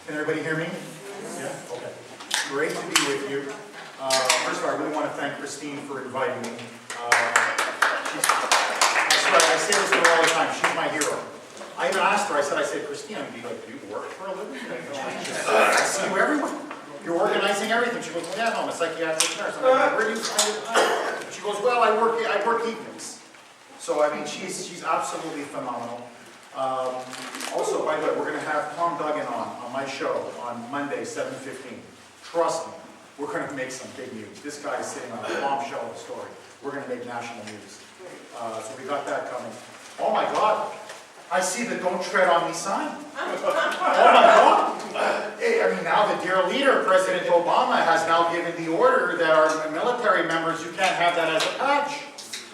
Can everybody hear me? Yeah? Okay. Great to be with you. First of all, I really want to thank Christine for inviting me. I say this to her all the time. She's my hero. I even asked her, I said, Christine, do you work for a living? I see you everywhere. You're organizing everything. She goes, well, yeah, no, I'm a psychiatric nurse. I'm like, where do you find the time? She goes, well, I work evenings. So, I mean, she's absolutely phenomenal. Also, by the way, we're going to have Tom Duggan on my show on Monday, 7:15. Trust me, we're going to make some big news. This guy is sitting on a bombshell of a story. We're going to make national news. So we got that coming. Oh my God, I see the "Don't Tread on Me" sign. Oh my God. Hey, I mean, now the dear leader, President Obama, has now given the order that our military members, you can't have that as a patch.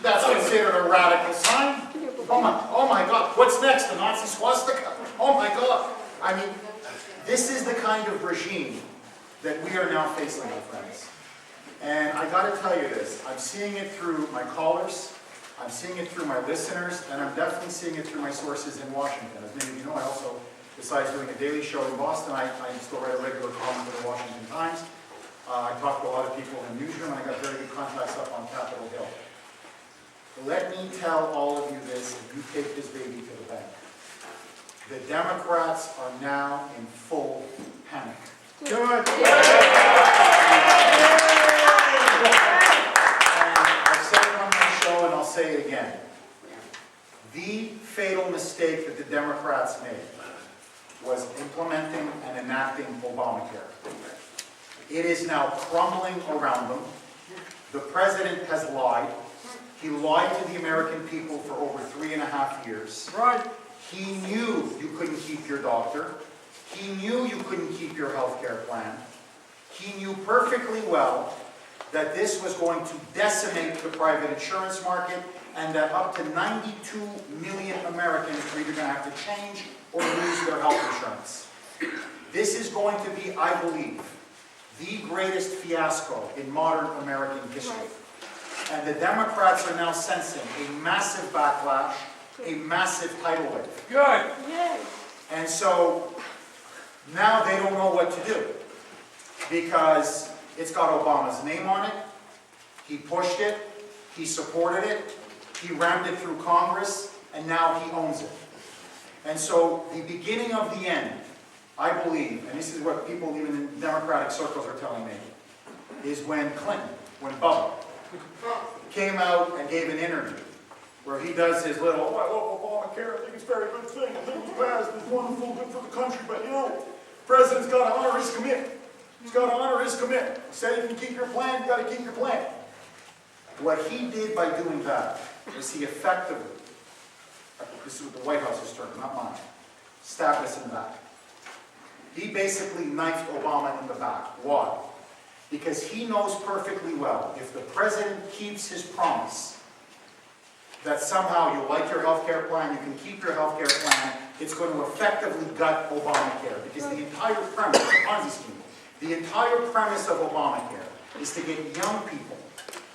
That's considered a radical sign. Oh my God, what's next? The Nazi swastika? Oh my God. I mean, this is the kind of regime that we are now facing, my friends. And I got to tell you this, I'm seeing it through my callers, I'm seeing it through my listeners, and I'm definitely seeing it through my sources in Washington. As many of you know, I also, besides doing a daily show in Boston, I still write a regular column for the Washington Times. I talk to a lot of people in the newsroom, and I got very good contacts up on Capitol Hill. Let me tell all of you this, if you take this baby to the bank. The Democrats are now in full panic. Good. And I've said it on my show and I'll say it again. The fatal mistake that the Democrats made was implementing and enacting Obamacare. It is now crumbling around them. The president has lied. He lied to the American people for over 3.5 years. Right. He knew you couldn't keep your doctor. He knew you couldn't keep your health care plan. He knew perfectly well that this was going to decimate the private insurance market and that up to 92 million Americans are either going to have to change or lose their health insurance. This is going to be, I believe, the greatest fiasco in modern American history. And the Democrats are now sensing a massive backlash, a massive tidal wave. Good. Yay. And so now they don't know what to do because it's got Obama's name on it. He pushed it. He supported it. He rammed it through Congress, and now he owns it. And so the beginning of the end, I believe, and this is what people even in Democratic circles are telling me, is when Clinton, when Bubba, came out and gave an interview where he does his little, oh, I love Obamacare, I think it's a very good thing, I think it's passed, it's wonderful, good for the country, but you know, the president's got to honor his commitment. He's got to honor his commitment. He said you can keep your plan, you got to keep your plan. What he did by doing that is he effectively, this is what the White House's term, not mine, stabbed us in the back. He basically knifed Obama in the back. Why? Because he knows perfectly well, if the president keeps his promise that somehow you'll like your health care plan, you can keep your health care plan, it's going to effectively gut Obamacare. Because the entire premise, it's a Ponzi scheme, the entire premise of Obamacare is to get young people,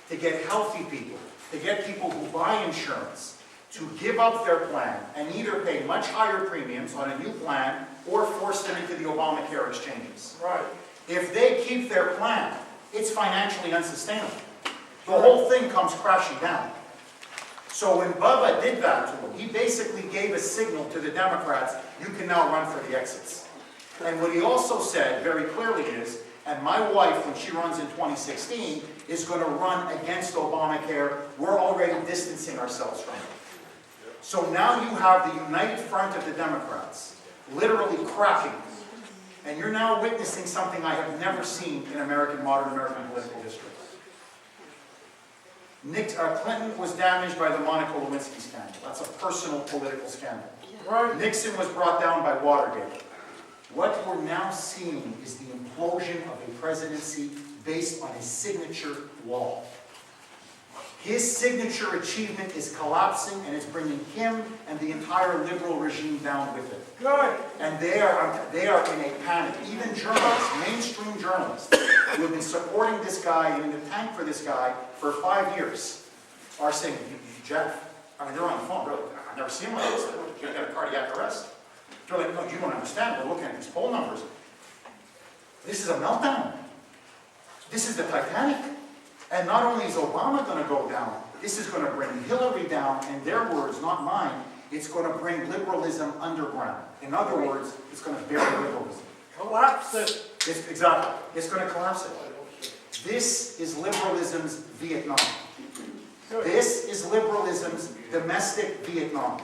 to get healthy people, to get people who buy insurance, to give up their plan and either pay much higher premiums on a new plan or force them into the Obamacare exchanges. Right. If they keep their plan, it's financially unsustainable. The whole thing comes crashing down. So when Bubba did that to him, he basically gave a signal to the Democrats, you can now run for the exits. And what he also said very clearly is, and my wife, when she runs in 2016, is going to run against Obamacare. We're already distancing ourselves from it. So now you have the united front of the Democrats literally cracking. And you're now witnessing something I have never seen in modern American political history. Clinton was damaged by the Monica Lewinsky scandal. That's a personal political scandal. Right. Nixon was brought down by Watergate. What we're now seeing is the implosion of a presidency based on his signature law. His signature achievement is collapsing, and it's bringing him and the entire liberal regime down with it. Good. And they are in a panic. Even journalists, mainstream journalists, who have been supporting this guy and in the tank for this guy for 5 years, are saying, Jeff, I mean, they're on the phone, really, I've never seen one of this. He got a cardiac arrest. They're like, no, you don't understand. We're looking at these poll numbers. This is a meltdown. This is the Titanic. And not only is Obama going to go down, this is going to bring Hillary down, and their words, not mine, it's going to bring liberalism underground. In other words, it's going to bury liberalism. Collapse it. Exactly. It's going to collapse it. This is liberalism's Vietnam. This is liberalism's domestic Vietnam.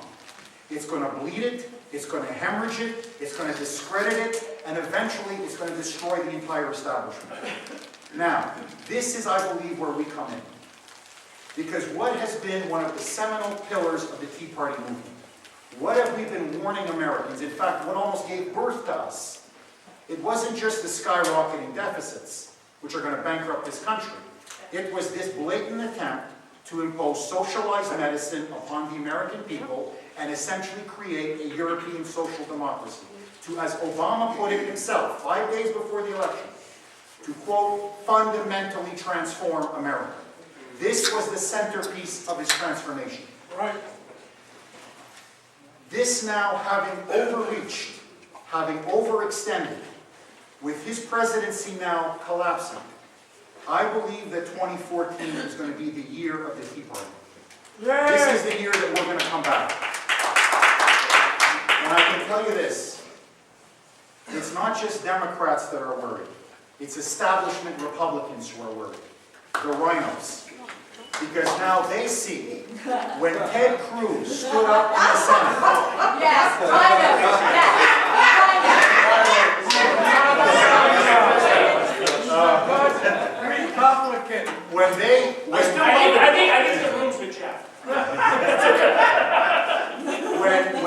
It's going to bleed it, it's going to hemorrhage it, it's going to discredit it, and eventually it's going to destroy the entire establishment. Now, this is, I believe, where we come in. Because what has been one of the seminal pillars of the Tea Party movement? What have we been warning Americans? In fact, what almost gave birth to us? It wasn't just the skyrocketing deficits, which are going to bankrupt this country. It was this blatant attempt to impose socialized medicine upon the American people and essentially create a European social democracy. To, as Obama put it himself, 5 days before the election, to, quote, fundamentally transform America. This was the centerpiece of his transformation. Right. This now having overreached, having overextended, with his presidency now collapsing, I believe that 2014 is going to be the year of the Tea Party. Yay! This is the year that we're going to come back. And I can tell you this, it's not just Democrats that are worried. It's establishment Republicans who are worried. The rhinos. Because now they see when Ted Cruz stood up in the Senate. Yes, Republican. When they, I think the room's with Jeff.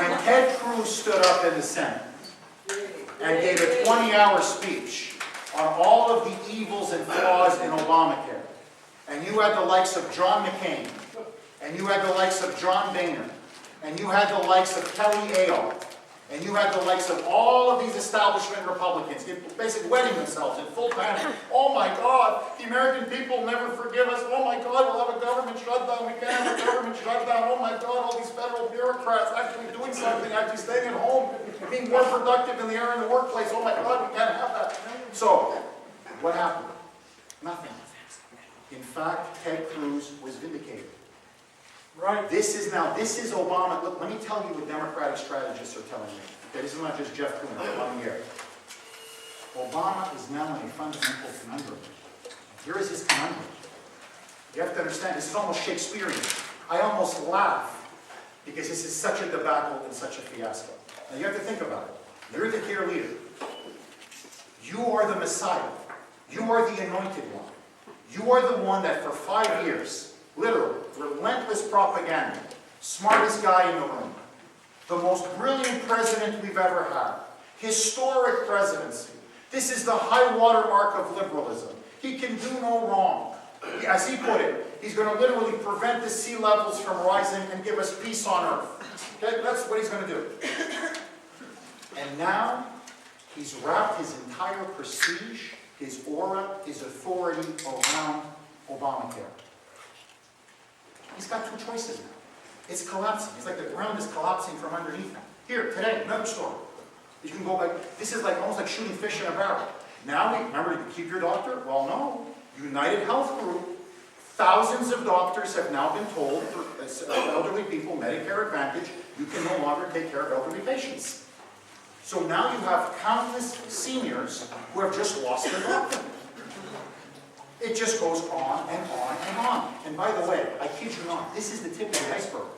when Ted Cruz stood up in the Senate and gave a 20-hour speech on all of the evils and flaws in Obamacare, and you had the likes of John McCain, and you had the likes of John Boehner, and you had the likes of Kelly Ayotte, and you had the likes of all of these establishment Republicans basically wetting themselves in full panic. Oh my God, the American people never forgive us. Oh my God, we'll have a government shutdown. We can't have a government shutdown. Oh my God, all these federal bureaucrats actually doing something, actually staying at home, being more productive than they are in the workplace. Oh my God, we can't have that. So, what happened? Nothing. In fact, Ted Cruz was vindicated. Right. This is Obama. Look, let me tell you what Democratic strategists are telling me. Okay, this is not just Jeff Kuhner on the air. Obama is now in a fundamental conundrum. Here is his conundrum. You have to understand, this is almost Shakespearean. I almost laugh because this is such a debacle and such a fiasco. Now you have to think about it. You're the clear leader. You are the Messiah. You are the anointed one. You are the one that for 5 years, literally, relentless propaganda, smartest guy in the room, the most brilliant president we've ever had, historic presidency. This is the high watermark of liberalism. He can do no wrong. As he put it, he's going to literally prevent the sea levels from rising and give us peace on earth. Okay? That's what he's going to do. And now, he's wrapped his entire prestige, his aura, his authority around Obamacare. He's got two choices now. It's collapsing. It's like the ground is collapsing from underneath him. Here, today, another story. You can go like, this is like almost like shooting fish in a barrel. Now, remember to keep your doctor? Well, no. United Health Group, thousands of doctors have now been told, for elderly people, Medicare Advantage, you can no longer take care of elderly patients. So now you have countless seniors who have just lost their doctor. It just goes on and on and on. And by the way, I kid you not, this is the tip of the iceberg.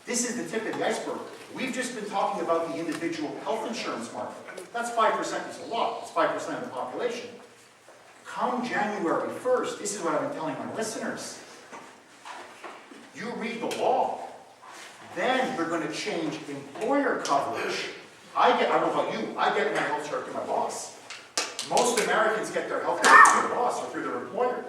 This is the tip of the iceberg. We've just been talking about the individual health insurance market. That's 5%, it's a lot. It's 5% of the population. Come January 1st, this is what I've been telling my listeners. You read the law. Then they're going to change employer coverage. I don't know about you, I get my health care through my boss. Most Americans get their health care through their boss or through their employer.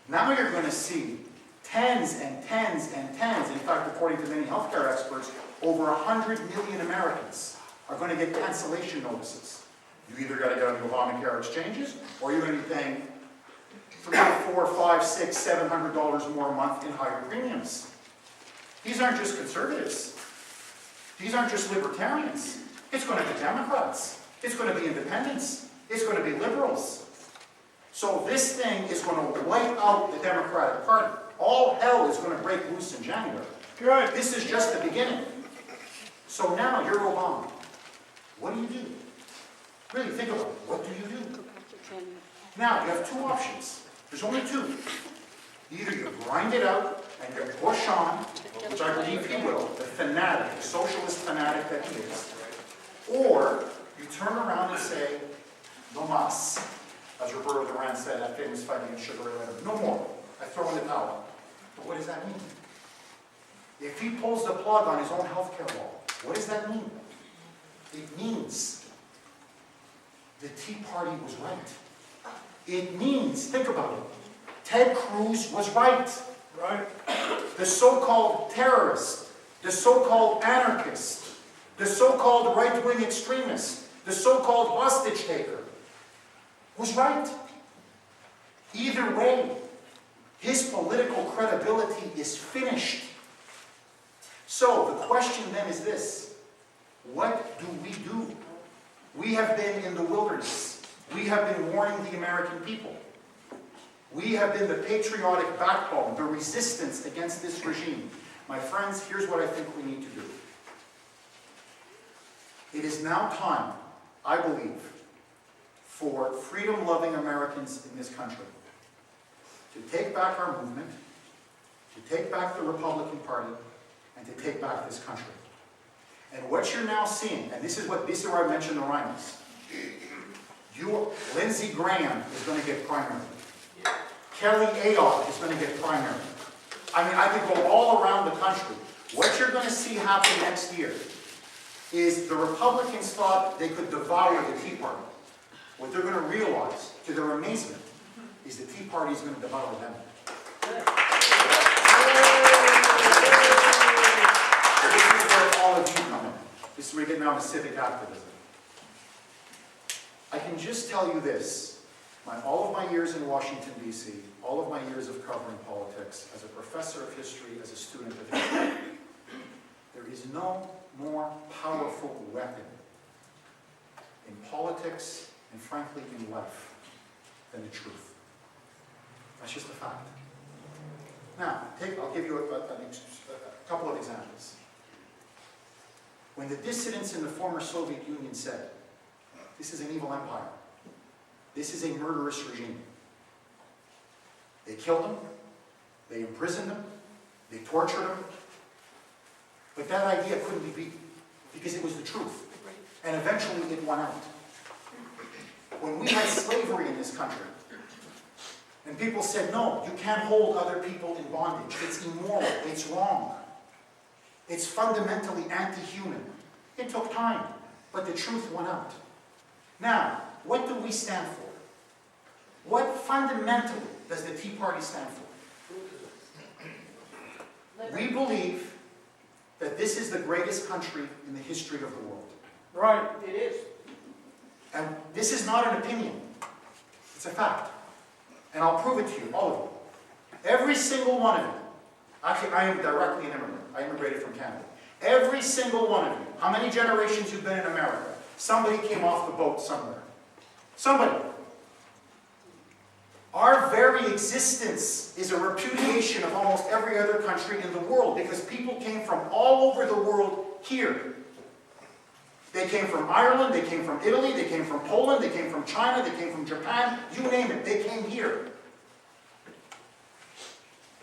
Now you're going to see tens and tens and tens. In fact, according to many healthcare experts, over 100 million Americans are going to get cancellation notices. You either got to get on the Obamacare exchanges, or you're going to be paying $300, $400, $500, $600, $700 more a month in higher premiums. These aren't just conservatives. These aren't just libertarians. It's going to be Democrats. It's going to be independents. It's going to be liberals. So this thing is going to wipe out the Democratic Party. All hell is going to break loose in January. Good. This is just the beginning. So now you're Obama. What do you do? Really think about it. What do you do? Now you have two options. There's only two. Either you grind it out and you push on, which I believe he will, the fanatic, the socialist fanatic that he is. Or you turn around and say, no mas, as Roberto Duran said, that famous fighting in Sugar Ray Leonard. No more. I throw in the towel. But what does that mean? If he pulls the plug on his own healthcare law, what does that mean? It means the Tea Party was right. It means, think about it, Ted Cruz was right. Right. The so-called terrorist, the so-called anarchist, the so-called right-wing extremist, the so-called hostage taker was right. Either way, his political credibility is finished. So the question then is this: what do we do? We have been in the wilderness. We have been warning the American people. We have been the patriotic backbone, the resistance against this regime. My friends, here's what I think we need to do. It is now time, I believe, for freedom-loving Americans in this country to take back our movement, to take back the Republican Party, and to take back this country. And what you're now seeing, and this is where I mentioned the rhinos. Lindsey Graham is going to get primary. Kelly Ayotte is going to get primary. I mean, I could go all around the country. What you're going to see happen next year is the Republicans thought they could devour the Tea Party. What they're going to realize, to their amazement, is the Tea Party is going to devour them. This is where all of you come in. This is where we get now to civic activism. I can just tell you this. All of my years in Washington, D.C., all of my years of covering politics, as a professor of history, as a student of history, there is no more powerful weapon in politics and, frankly, in life than the truth. That's just a fact. Now, I'll give you a couple of examples. When the dissidents in the former Soviet Union said, this is an evil empire, this is a murderous regime, they killed them, they imprisoned them, they tortured them, but that idea couldn't be beaten because it was the truth. And eventually it won out. When we had slavery in this country, and people said, no, you can't hold other people in bondage. It's immoral. It's wrong. It's fundamentally anti-human. It took time, but the truth won out. Now, what do we stand for? What fundamentally does the Tea Party stand for? We believe that this is the greatest country in the history of the world. Right. It is. And this is not an opinion. It's a fact. And I'll prove it to you, all of you. Every single one of you. Actually, I am directly an immigrant. I immigrated from Canada. Every single one of you. How many generations you've been in America? Somebody came off the boat somewhere. Somebody. Our very existence is a repudiation of almost every other country in the world because people came from all over the world here. They came from Ireland, they came from Italy, they came from Poland, they came from China, they came from Japan, you name it, they came here.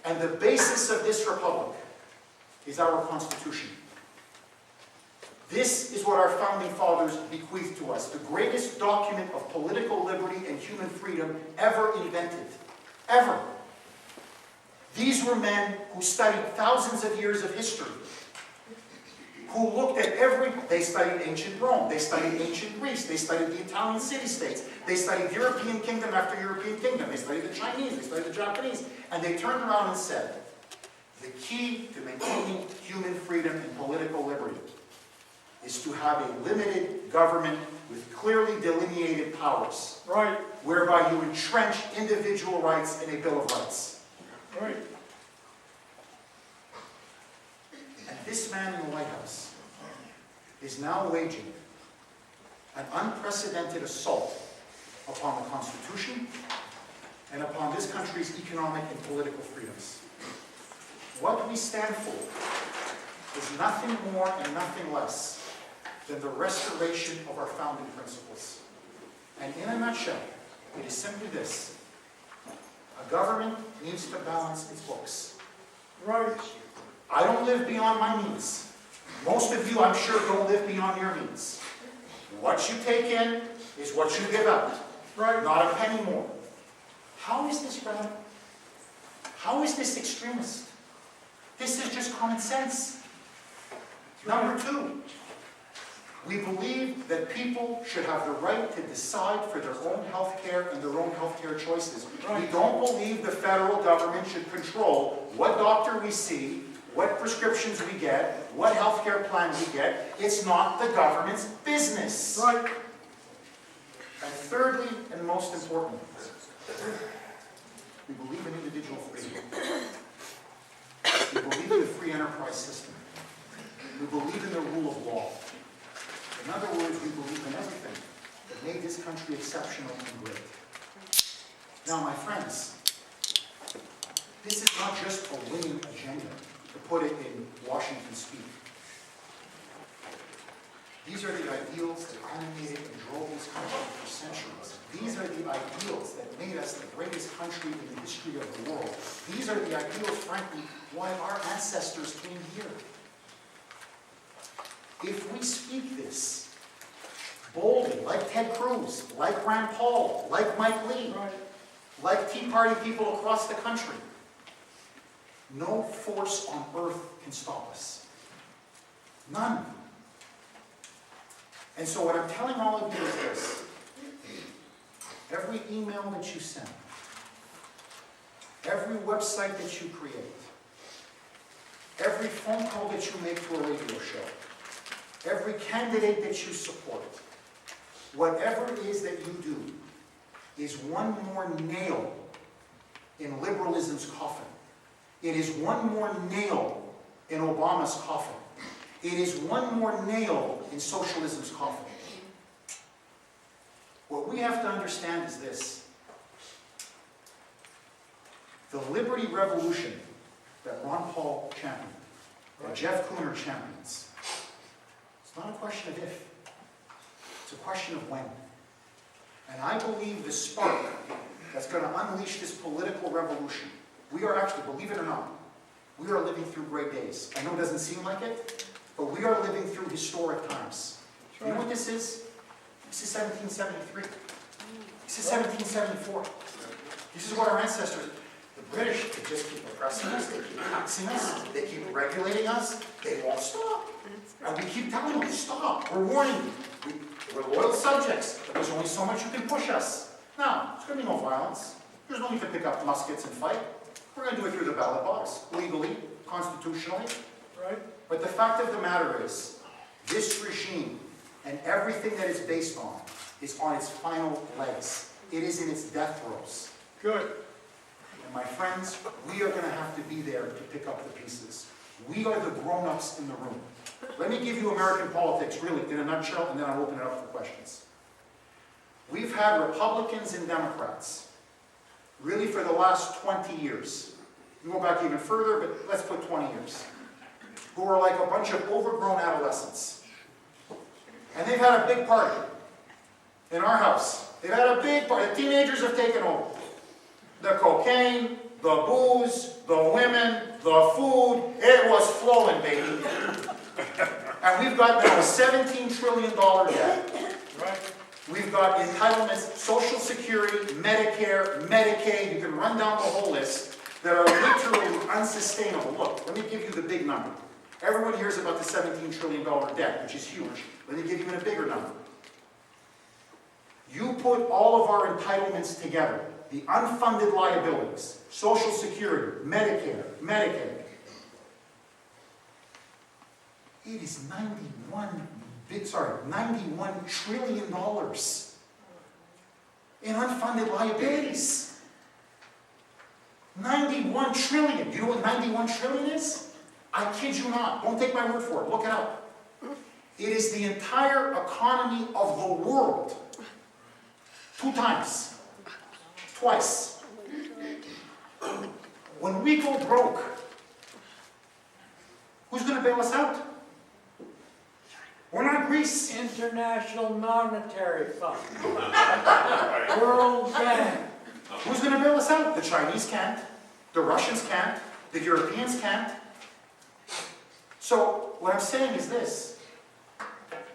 And the basis of this republic is our Constitution. This is what our founding fathers bequeathed to us, the greatest document of political liberty and human freedom ever invented. Ever. These were men who studied thousands of years of history, who looked at they studied ancient Rome, they studied ancient Greece, they studied the Italian city-states, they studied European kingdom after European kingdom, they studied the Chinese, they studied the Japanese, and they turned around and said, the key to maintaining human freedom and political liberty is to have a limited government with clearly delineated powers. Right. Whereby you entrench individual rights in a Bill of Rights. Right. And this man in the White House is now waging an unprecedented assault upon the Constitution, and upon this country's economic and political freedoms. What we stand for is nothing more and nothing less than the restoration of our founding principles. And in a nutshell, it is simply this. A government needs to balance its books. Right. I don't live beyond my means. Most of you, I'm sure, don't live beyond your means. What you take in is what you give out. Right. Not a penny more. How is this radical? How is this extremist? This is just common sense. Number two, we believe that people should have the right to decide for their own health care and their own health care choices. Right. We don't believe the federal government should control what doctor we see, what prescriptions we get, what health care plan we get. It's not the government's business. Right. And thirdly, and most importantly, we believe in individual freedom. We believe in the free enterprise system. We believe in the rule of law. In other words, we believe in everything that made this country exceptional and great. Now, my friends, this is not just a winning agenda, to put it in Washington speak. These are the ideals that animated and drove this country for centuries. These are the ideals that made us the greatest country in the history of the world. These are the ideals, frankly, why our ancestors came here. If we speak this boldly, like Ted Cruz, like Rand Paul, like Mike Lee, Right. like Tea Party people across the country, no force on earth can stop us. None. And so what I'm telling all of you is this. Every email that you send, every website that you create, every phone call that you make to a radio show, every candidate that you support, whatever it is that you do, is one more nail in liberalism's coffin. It is one more nail in Obama's coffin. It is one more nail in socialism's coffin. What we have to understand is this. The liberty revolution that Ron Paul championed, that Jeff Kuhner champions, it's not a question of if, it's a question of when. And I believe the spark that's going to unleash this political revolution, we are actually, believe it or not, we are living through great days. I know it doesn't seem like it, but we are living through historic times. You know what this is? This is 1773. This is 1774. This is what our ancestors, the British, they just keep oppressing us, they keep taxing us, they keep regulating us, they won't stop. And we keep telling them, stop, we're warning you. We're loyal subjects, but there's only so much you can push us. Now, there's going to be no violence. There's no need to pick up muskets and fight. We're going to do it through the ballot box, legally, constitutionally. Right. But the fact of the matter is, this regime and everything that it's based on is on its final legs. It is in its death throes. Good. And my friends, we are going to have to be there to pick up the pieces. We are the grown-ups in the room. Let me give you American politics, really, in a nutshell, and then I'll open it up for questions. We've had Republicans and Democrats, really for the last 20 years. You go back even further, but let's put 20 years. Who are like a bunch of overgrown adolescents. And they've had a big party in our house. They've had a big party. The teenagers have taken over. The cocaine, the booze, the women, the food, it was flowing, baby. And we've got now a $17 trillion debt. Right. We've got entitlements, Social Security, Medicare, Medicaid, you can run down the whole list, that are literally unsustainable. Look, let me give you the big number. Everyone hears about the $17 trillion debt, which is huge. Let me give you even a bigger number. You put all of our entitlements together, the unfunded liabilities, Social Security, Medicare, Medicaid, it is $91 trillion in unfunded liabilities. 91 trillion. Do you know what 91 trillion is? I kid you not. Don't take my word for it. Look it up. It is the entire economy of the world. 2 times. Twice. When we go broke, who's going to bail us out? We're not Greece. International Monetary Fund. World Bank. Who's going to bail us out? The Chinese can't. The Russians can't. The Europeans can't. So what I'm saying is this.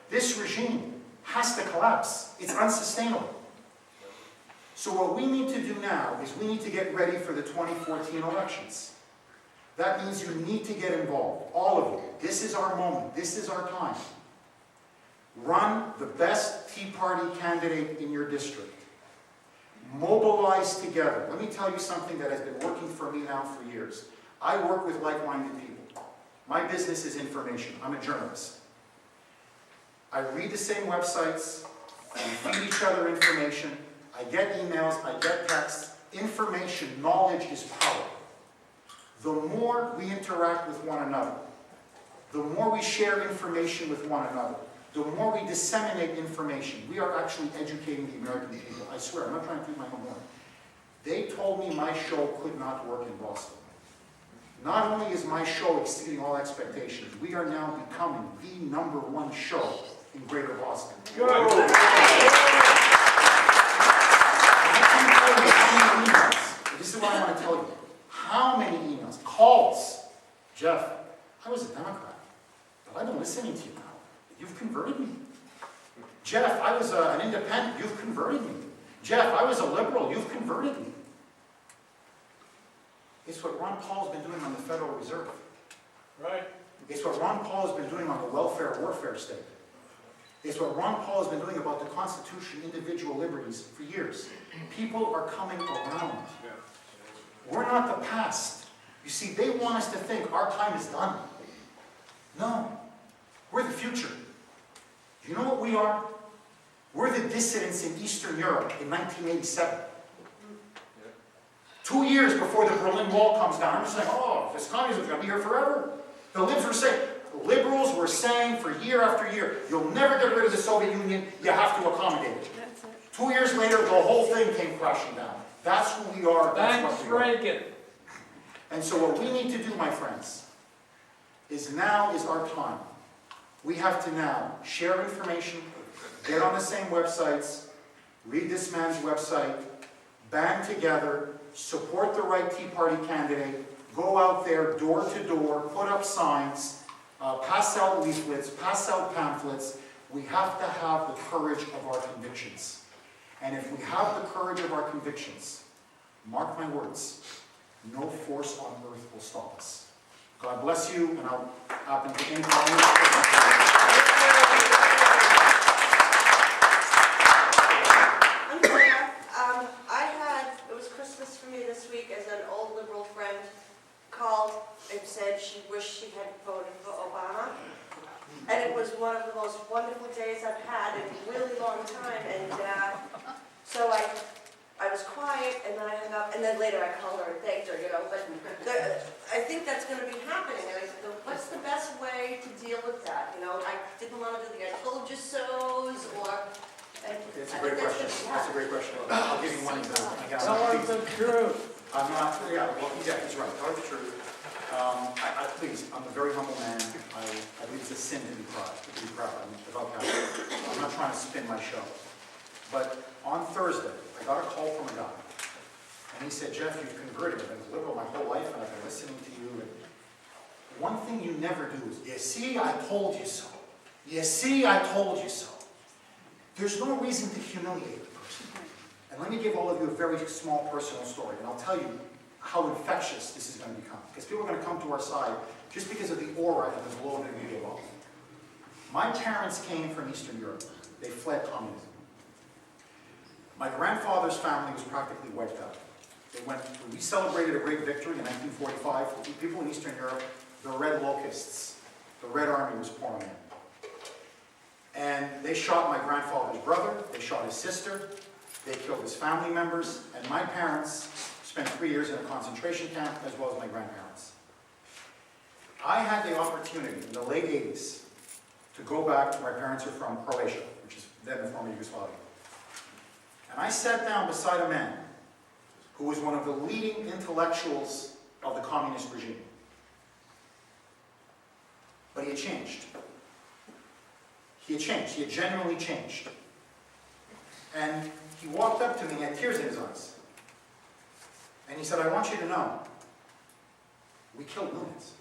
This regime has to collapse. It's unsustainable. So what we need to do now is we need to get ready for the 2014 elections. That means you need to get involved, all of you. This is our moment. This is our time. Run the best Tea Party candidate in your district. Mobilize together. Let me tell you something that has been working for me now for years. I work with like-minded people. My business is information. I'm a journalist. I read the same websites. We feed each other information. I get emails. I get texts. Information, knowledge is power. The more we interact with one another, the more we share information with one another, the more we disseminate information, we are actually educating the American people. I swear, I'm not trying to toot my own horn. They told me my show could not work in Boston. Not only is my show exceeding all expectations, we are now becoming the #1 show in Greater Boston. Good. I can't tell you how many emails. This is what I want to tell you. How many emails, calls. Jeff, I was a Democrat, but I've been listening to you now. You've converted me. Jeff, I was an independent. You've converted me. Jeff, I was a liberal. You've converted me. It's what Ron Paul's been doing on the Federal Reserve. Right. It's what Ron Paul has been doing on the welfare warfare state. It's what Ron Paul has been doing about the Constitution, individual liberties for years. People are coming around. We're not the past. You see, they want us to think our time is done. No. We're the future. Do you know what we are? We're the dissidents in Eastern Europe in 1987. 2 years before the Berlin Wall comes down, I'm just saying, oh, this communism is going to be here forever. The libs were saying, liberals were saying for year after year, you'll never get rid of the Soviet Union, you have to accommodate it. 2 years later, the whole thing came crashing down. That's who we are. That's Thanks, what we are. Reagan. And so what we need to do, my friends, is now is our time. We have to now share information, get on the same websites, read this man's website, band together, support the right Tea Party candidate, go out there door to door, put up signs, pass out leaflets, pass out pamphlets. We have to have the courage of our convictions. And if we have the courage of our convictions, mark my words, no force on earth will stop us. God bless you, and I'll happen to any comments. It was Christmas for me this week as an old liberal friend called and said she wished she had voted for Obama. And it was one of the most wonderful days I've had in a really long time. And so I was quiet, and then I hung up, and then later I called her and thanked her, But I think that's going to be happening. And I said, what's the best way to deal with that? I didn't want to do the I told you so's, or... That's a great question. That's a great question. I'll give you one example. Again, Tell her the truth. I'm not, yeah, well, he's right. Tell her the truth. Please, I'm a very humble man. I believe it's a sin to be proud. I'm about Catholic. I'm not trying to spin my show. But on Thursday, I got a call from a guy. And he said, Jeff, you've converted. I've been liberal my whole life, and I've been listening to you. And one thing you never do is, you see, I told you so. You see, I told you so. There's no reason to humiliate the person. And let me give all of you a very small personal story, and I'll tell you how infectious this is going to become. Because people are going to come to our side just because of the aura and the glow that we give off. My parents came from Eastern Europe. They fled communism. My grandfather's family was practically wiped out. We celebrated a great victory in 1945 for people in Eastern Europe. The Red Locusts, the Red Army was pouring in. And they shot my grandfather's brother, they shot his sister, they killed his family members, and my parents spent 3 years in a concentration camp, as well as my grandparents. I had the opportunity in the late 80s to go back to, my parents are from Croatia, which is then the former Yugoslavia. And I sat down beside a man who was one of the leading intellectuals of the communist regime. But he had changed. He had changed. He had genuinely changed. And he walked up to me and had tears in his eyes. And he said, I want you to know, we killed millions.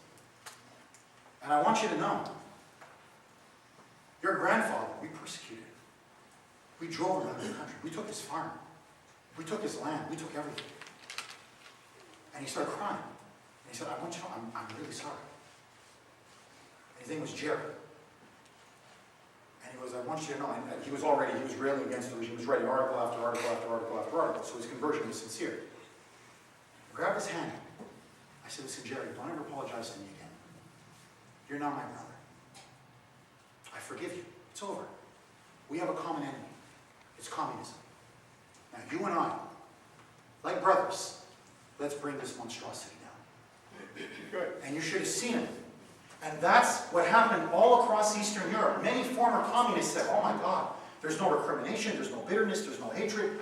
And I want you to know, your grandfather, we persecuted. We drove him out of the country. We took his farm. We took his land. We took everything. And he started crying. And he said, I want you to know, I'm really sorry. And his name was Jerry. And he goes, I want you to know, and he was railing against the regime. He was writing article after article after article after article. So his conversion was sincere. I grabbed his hand. I said, listen, Jerry, don't ever apologize to me again. You're not my brother. I forgive you. It's over. We have a common enemy. It's communism. Now, you and I, like brothers, let's bring this monstrosity down. Good. And you should have seen it. And that's what happened all across Eastern Europe. Many former communists said, oh my God, there's no recrimination, there's no bitterness, there's no hatred.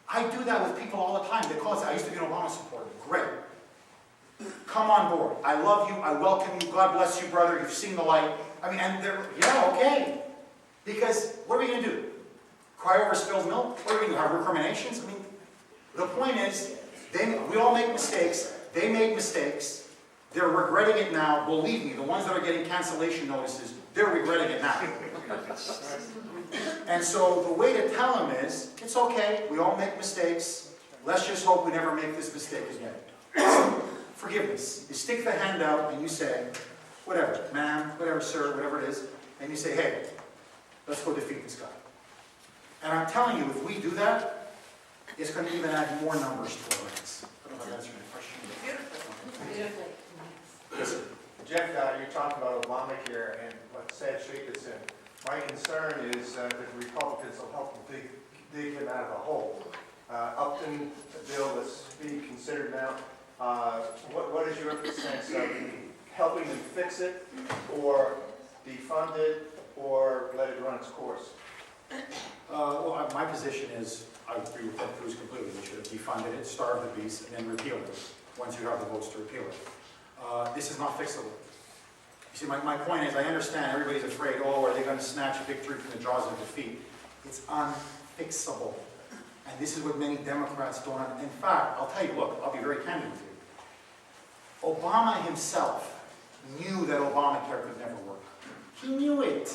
I do that with people all the time because I used to be an Obama supporter. Great. Come on board. I love you. I welcome you. God bless you, brother. You've seen the light. I mean, and they're, yeah, okay. Because what are we going to do? Cry over spilled milk? What are we going to do? Have recriminations? I mean, the point is, we all make mistakes. They make mistakes. They're regretting it now. Believe me, the ones that are getting cancellation notices, they're regretting it now. And so the way to tell them is, it's okay. We all make mistakes. Let's just hope we never make this mistake again. Forgiveness. You stick the hand out and you say, whatever, ma'am, whatever, sir, whatever it is, and you say, hey, let's go defeat this guy. And I'm telling you, if we do that, it's going to even add more numbers to our ranks. I don't know if I answered your question. Beautiful. Listen, Jeff, you're talking about Obamacare and what sad shape it's in. My concern is that the Republicans will help them dig him out of a hole. Upton, the bill that's being considered now, what is your sense of helping them fix it, or defund it, or let it run its course? well, my position is, I agree with Ted Cruz completely. We should have defunded it, starved the beast, and then repealed it once you have the votes to repeal it. This is not fixable. You see, my point is, I understand everybody's afraid, oh, are they going to snatch victory from the jaws of defeat? It's unfixable. And this is what many Democrats don't understand. In fact, I'll tell you, look, I'll be very candid with you. Obama himself knew that Obamacare could never work. He knew it.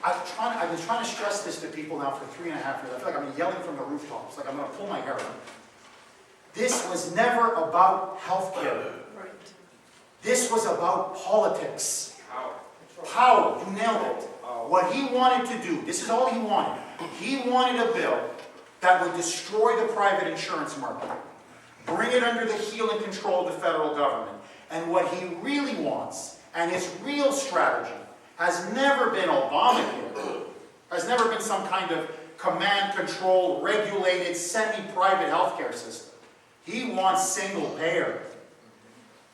I've been trying to stress this to people now for 3.5 years. I feel like I'm yelling from the rooftops, like I'm going to pull my hair out. This was never about health care. Right. This was about politics. Power. You nailed it. What he wanted to do, this is all he wanted. He wanted a bill that would destroy the private insurance market, bring it under the heel and control of the federal government. And what he really wants, and his real strategy, has never been Obamacare, has never been some kind of command, control, regulated, semi-private healthcare system. He wants single payer.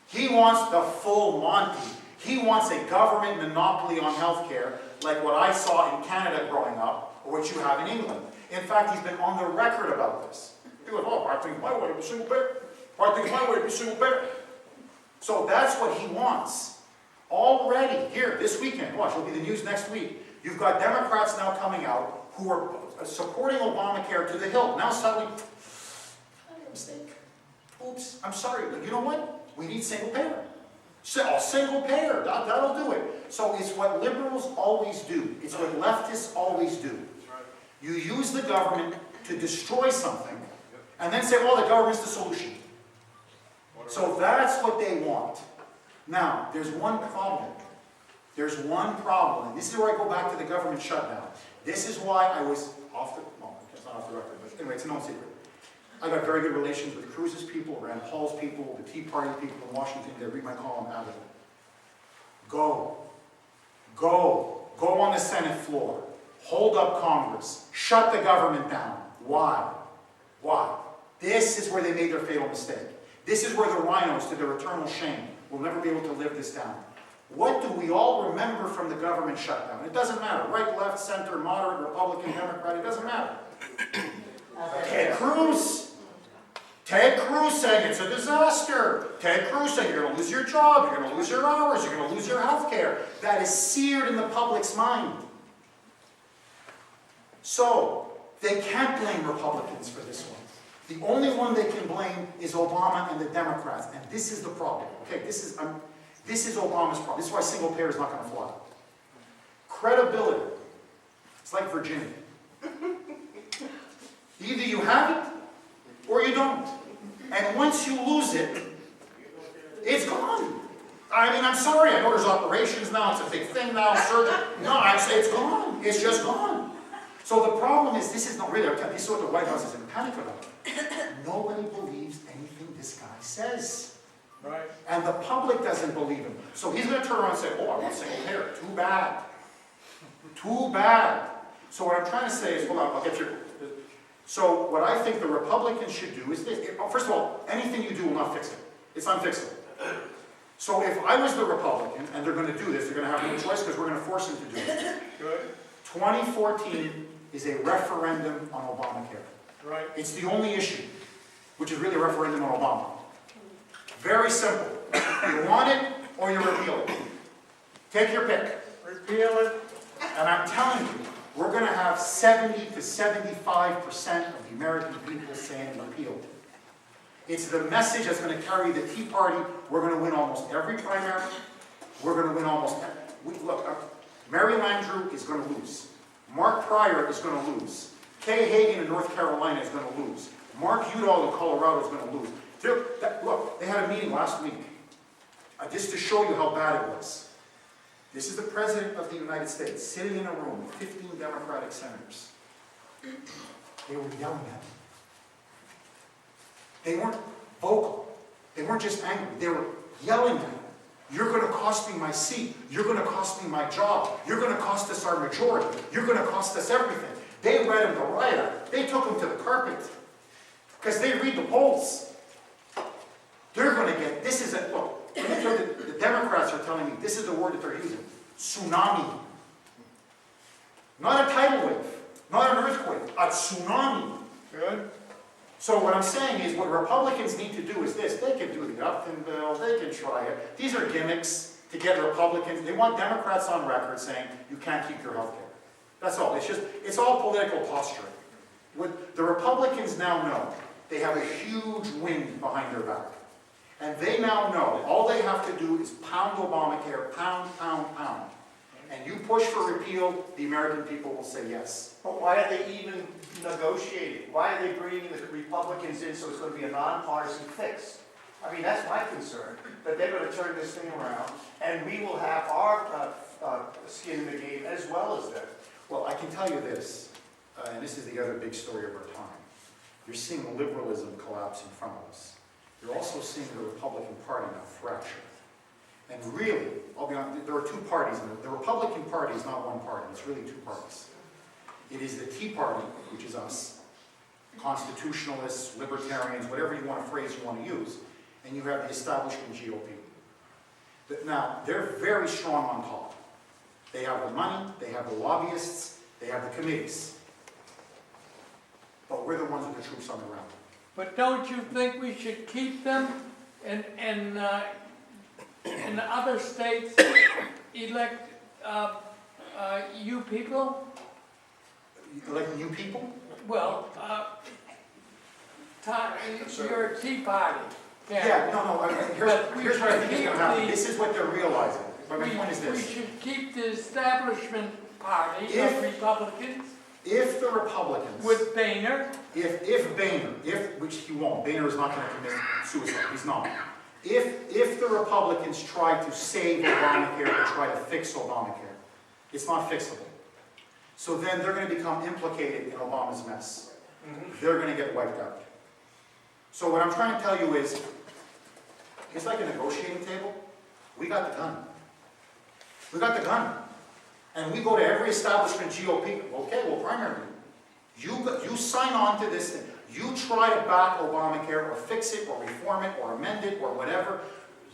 He wants the full Monty. He wants a government monopoly on healthcare, like what I saw in Canada growing up, or what you have in England. In fact, he's been on the record about this. He goes, oh, I think my way to be single payer. I think my way to be single payer. So that's what he wants. Already, here, this weekend, watch, it'll be the news next week, you've got Democrats now coming out who are supporting Obamacare to the hilt. Now suddenly, I made a mistake. Oops, I'm sorry, but you know what? We need single payer. Single payer, that'll do it. So it's what liberals always do. It's what leftists always do. You use the government to destroy something, and then say, oh, the government's the solution. So that's what they want. Now, there's one problem. There's one problem, and this is where I go back to the government shutdown. This is why I was off the, well, it's not off the record, but anyway, it's no secret. I got very good relations with Cruz's people, Rand Paul's people, the Tea Party people in Washington. They read my column avidly. Go on the Senate floor. Hold up Congress. Shut the government down. Why? This is where they made their fatal mistake. This is where the rhinos, to their eternal shame, will never be able to live this down. What do we all remember from the government shutdown? It doesn't matter, right, left, center, moderate, Republican, Democrat, it doesn't matter. Ted Cruz. Ted Cruz saying it's a disaster. Ted Cruz saying you're going to lose your job, you're going to lose your hours, you're going to lose your health care. That is seared in the public's mind. So, they can't blame Republicans for this one. The only one they can blame is Obama and the Democrats, and this is the problem. Okay, this is Obama's problem. This is why single payer is not going to fly. Credibility. It's like virginity. Either you have it, or you don't. And once you lose it, it's gone. I mean, I'm sorry, I know there's operations now, it's a big thing now, surgery. No, I say it's gone. It's just gone. So the problem is, this is not really, this is what the White House is in panic about. Nobody believes anything this guy says. Right. And the public doesn't believe him. So he's going to turn around and say, oh, I want single payer. Too bad. Too bad. So what I'm trying to say is, hold on, I'll get you. So what I think the Republicans should do is this. First of all, anything you do will not fix it. It's unfixable. So if I was the Republican, and they're going to do this, they're going to have no choice because we're going to force them to do it. Good. 2014 is a referendum on Obamacare. Right. It's the only issue, which is really a referendum on Obama. Very simple. You want it or you repeal it. Take your pick. Repeal it. And I'm telling you, we're going to have 70 to 75% of the American people saying repeal. It's the message that's going to carry the Tea Party. We're going to win almost every primary. We're going to win almost every. Look, Mary Landrieu is going to lose. Mark Pryor is going to lose. Kay Hagan in North Carolina is going to lose. Mark Udall in Colorado is going to lose. Look, they had a meeting last week, just to show you how bad it was. This is the President of the United States sitting in a room with 15 Democratic senators. They were yelling at him. They weren't vocal. They weren't just angry. They were yelling at him. You're going to cost me my seat. You're going to cost me my job. You're going to cost us our majority. You're going to cost us everything. They read him the riot act. They took him to the carpet. Because they read the polls. They're going to get, this is a, look, the Democrats are telling me this is the word that they're using. Tsunami. Not a tidal wave. Not an earthquake. A tsunami. Good. So what I'm saying is what Republicans need to do is this. They can do the Upton bill. They can try it. These are gimmicks to get Republicans. They want Democrats on record saying you can't keep your health care. That's all. It's all political posturing. What the Republicans now know, they have a huge wind behind their back. And they now know all they have to do is pound Obamacare, pound, pound, pound. And you push for repeal, the American people will say yes. But why are they even negotiating? Why are they bringing the Republicans in so it's going to be a nonpartisan fix? I mean, that's my concern, that they're going to turn this thing around, and we will have our skin in the game as well as them. Well, I can tell you this, and this is the other big story of our time. You're seeing liberalism collapse in front of us. You're also seeing the Republican Party now fracture. And really, I'll be honest, there are two parties. The Republican Party is not one party. It's really two parties. It is the Tea Party, which is us, constitutionalists, libertarians, whatever you want, phrase you want to use, and you have the establishment GOP. Now, they're very strong on top. They have the money, they have the lobbyists, they have the committees. But we're the ones with the troops on the ground. But don't you think we should keep them and in other states elect you people? Like new people? Well, you're a Tea Party. Yeah, no, here's what I think is going to happen. the- This is what they're realizing. But my point is We this. should keep the establishment party If- of Republicans If the Republicans, with Boehner. if Boehner, which he won't, Boehner is not going to commit suicide, he's not. If the Republicans try to save Obamacare or try to fix Obamacare, it's not fixable. So then they're going to become implicated in Obama's mess. They're going to get wiped out. So what I'm trying to tell you is, it's like a negotiating table. We got the gun. We got the gun. And we go to every establishment GOP, okay, well, primary. You sign on to this thing. You try to back Obamacare or fix it or reform it or amend it or whatever.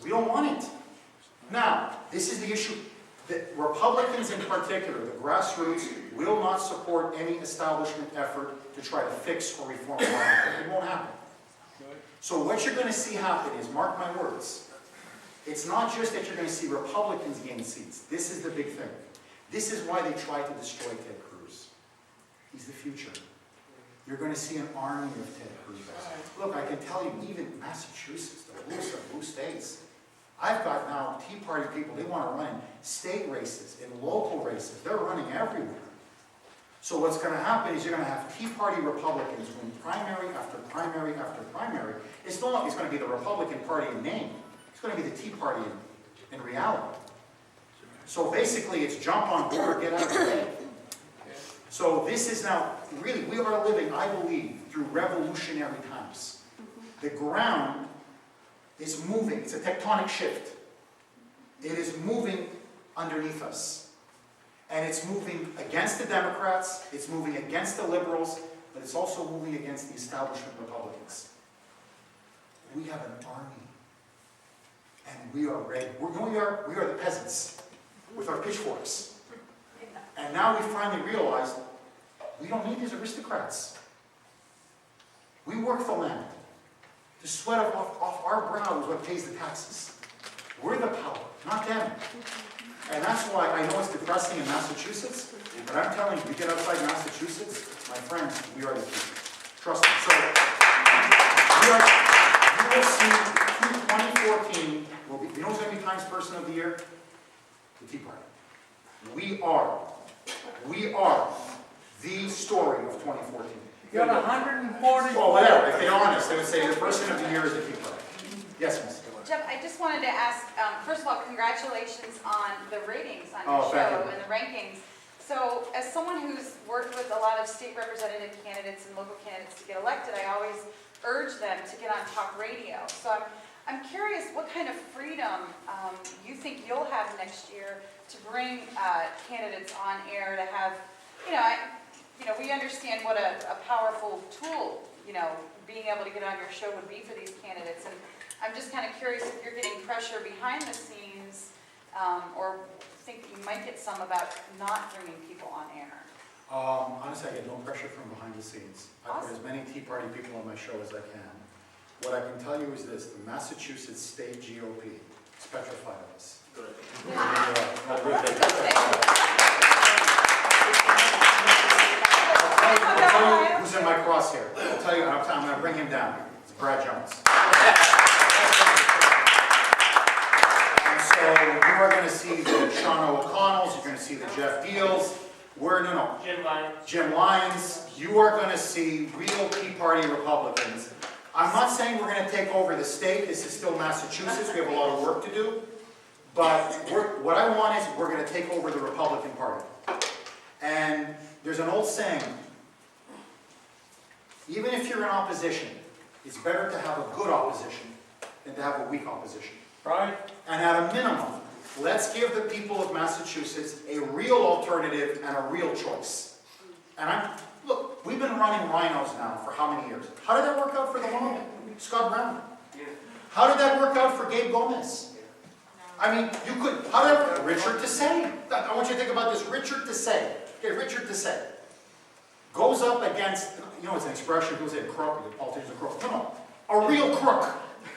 We don't want it. Now, this is the issue. The Republicans in particular, the grassroots, will not support any establishment effort to try to fix or reform Obamacare. It won't happen. So what you're going to see happen is, mark my words, it's not just that you're going to see Republicans gain seats. This is the big thing. This is why they tried to destroy Ted Cruz. He's the future. You're going to see an army of Ted Cruz. Look, I can tell you, even Massachusetts, the bluest of blue states, I've got now Tea Party people, they want to run in state races, in local races. They're running everywhere. So what's going to happen is you're going to have Tea Party Republicans win primary after primary after primary. It's not like it's going to be the Republican Party in name. It's going to be the Tea Party in reality. So basically it's jump on board, get out of the way. So this is now, really, we are living, I believe, through revolutionary times. The ground is moving. It's a tectonic shift. It is moving underneath us. And it's moving against the Democrats, it's moving against the liberals, but it's also moving against the establishment Republicans. We have an army. And we are ready. We are the peasants with our pitchforks. And now we finally realized we don't need these aristocrats. We work the land. The sweat off our brow is what pays the taxes. We're the power, not them. And that's why I know it's depressing in Massachusetts, but I'm telling you, you get outside Massachusetts, my friends, we are the future. Trust me. So, you will see through 2014, you know who's going to be Times Person of the Year? The Tea Party. We are the story of 2014. You got 140. Well, whatever. If they're honest, they would say the Person of the Year is the Tea Party. Yes, Miss. Jeff, I just wanted to ask, first of all, congratulations on the ratings on your Thank show you. and the rankings. So, as someone who's worked with a lot of state representative candidates and local candidates to get elected, I always urge them to get on talk radio. So I'm curious what kind of freedom you think you'll have next year to bring candidates on air to have, we understand what a powerful tool, being able to get on your show would be for these candidates. And I'm just kind of curious if you're getting pressure behind the scenes or think that you might get some about not bringing people on air. Honestly, I get no pressure from behind the scenes. I put as many Tea Party people on my show as I can. What I can tell you is this, the Massachusetts State GOP is petrified of us. I'll tell you who's in my crosshair. I'll tell you, I'm going to bring him down. It's Brad Jones. And so you are going to see the Sean O'Connells, you're going to see the Jeff Deals. Jim Lyons. You are going to see real Tea Party Republicans. I'm not saying we're going to take over the state. This is still Massachusetts. We have a lot of work to do. But what I want is we're going to take over the Republican Party. And there's an old saying, even if you're in opposition, it's better to have a good opposition than to have a weak opposition. Right. And at a minimum, let's give the people of Massachusetts a real alternative and a real choice. And look, we've been running rhinos now for how many years? How did that work out for the lawman, Scott Brown? How did that work out for Gabe Gomez? I mean, you could, how did that work? Richard Tessay. I want you to think about this. Richard Tessay. Okay, Richard Tessay goes up against, it's an expression, people say a crook, the politician's a crook. No, a real crook.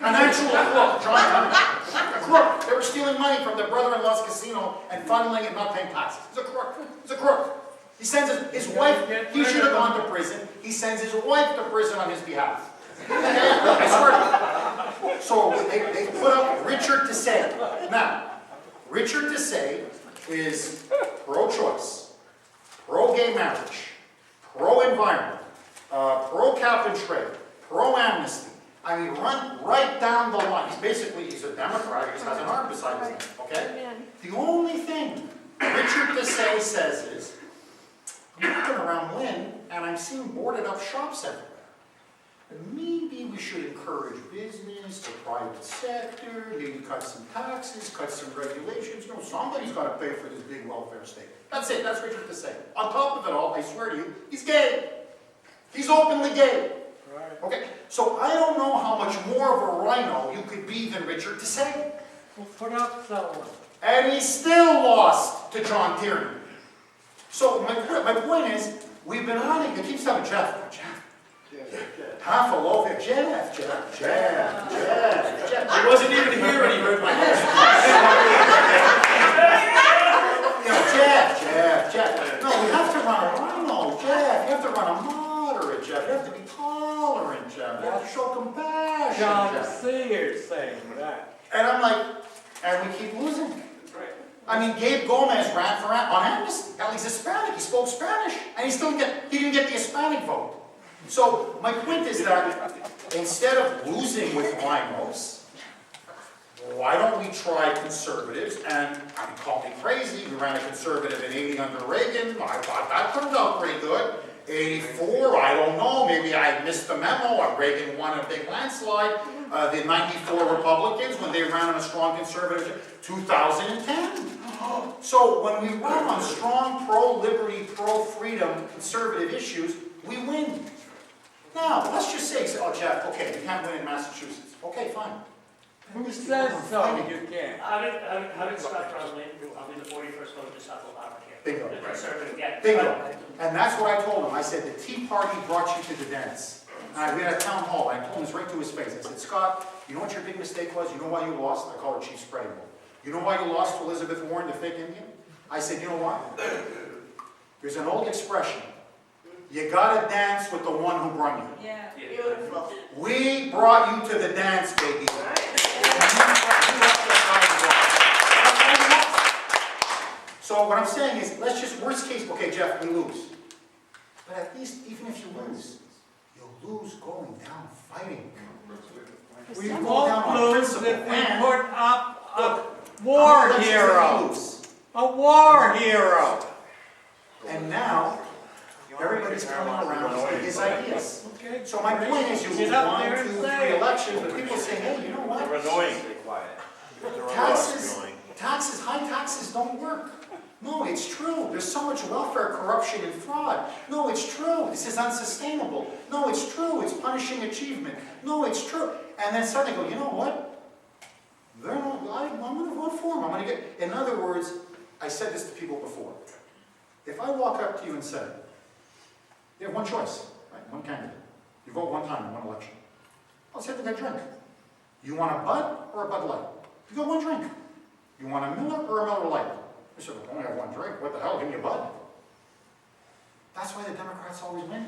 An actual crook, John Cummings. A crook. They were stealing money from their brother-in-law's casino and funneling it and not paying taxes. He's a crook. He's a crook. He sends his wife, he should have gone to prison. He sends his wife to prison on his behalf. I swear to you. So they put up Richard Tessay. Now, Richard Tessay is pro-choice, pro-gay marriage, pro-environment, pro-cap and trade, pro-amnesty. I mean, run right down the line. He's a Democrat. He just has an arm beside his name, okay? The only thing Richard Tessay says is, I'm looking around Lynn, and I'm seeing boarded up shops everywhere. Maybe we should encourage business, the private sector, maybe cut some taxes, cut some regulations. Somebody's got to pay for this big welfare state. That's it. That's Richard Tessay. On top of it all, I swear to you, he's gay. He's openly gay. Okay? So I don't know how much more of a rhino you could be than Richard Tessay. We'll put up someone. And he still lost to John Tierney. So my point is, we've been running, it keeps telling Jeff, half a loaf, Jeff. He wasn't even here when he heard my voice. You know, Jeff. No, we have to run a rhino, Jeff. You have to run a moderate, Jeff. You have to be tolerant, Jeff. You have to show compassion, John Jeff. Sears saying that. And I'm like, and we keep losing. I mean, Gabe Gomez ran for on amnesty. Hell, he's Hispanic. He spoke Spanish, and he didn't get the Hispanic vote. So my point is that instead of losing with rhinos, why don't we try conservatives? And I mean, call me crazy. We ran a conservative in 80 under Reagan. I thought that turned out pretty good. 84, I don't know. Maybe I missed the memo. Reagan won a big landslide. The 94 Republicans, when they ran on a strong conservative, 2010. So when we run on strong pro-liberty, pro-freedom conservative issues, we win. Now, let's just say, oh, Jeff, okay, you can't win in Massachusetts. Okay, fine. Who says so you can't? How did Scott Brown win? I mean, the 41st vote just south of Obamacare. Bingo. The conservative, yeah. Bingo. And that's what I told him. I said, the Tea Party brought you to the dance. We had a town hall. I told him this right to his face. I said, Scott, you know what your big mistake was? You know why you lost? I call it Chief Spreading Bull. You know why you lost to Elizabeth Warren, the fake Indian? I said, you know why? There's an old expression. You gotta dance with the one who brought you. Yeah. Beautiful. We brought you to the dance, baby. So what I'm saying is, let's just, worst case, okay, Jeff, we lose. But at least, even if you lose, you'll lose going down fighting. We go won't down on lose principle. if we And- put up a Look, war how many elections did he hero. lose? A war hero. And now, everybody's coming around with his ideas. Okay. So my point is, you lose Get up 1, there 2, and 3 say it. elections, but people say, hey, you know what? Taxes, high taxes don't work. No, it's true. There's so much welfare corruption and fraud. No, it's true. This is unsustainable. No, it's true. It's punishing achievement. No, it's true. And then suddenly go, you know what? They're not, I'm going to vote for them. I'm going to get, in other words, I said this to people before. If I walk up to you and say, you have one choice, right? One candidate. You vote one time in one election. I'll say to that drink. You want a Bud or a Bud Light? You got one drink. You want a Miller or a Miller Light? I said, I only have one drink. What the hell? Give me a Bud. That's why the Democrats always win.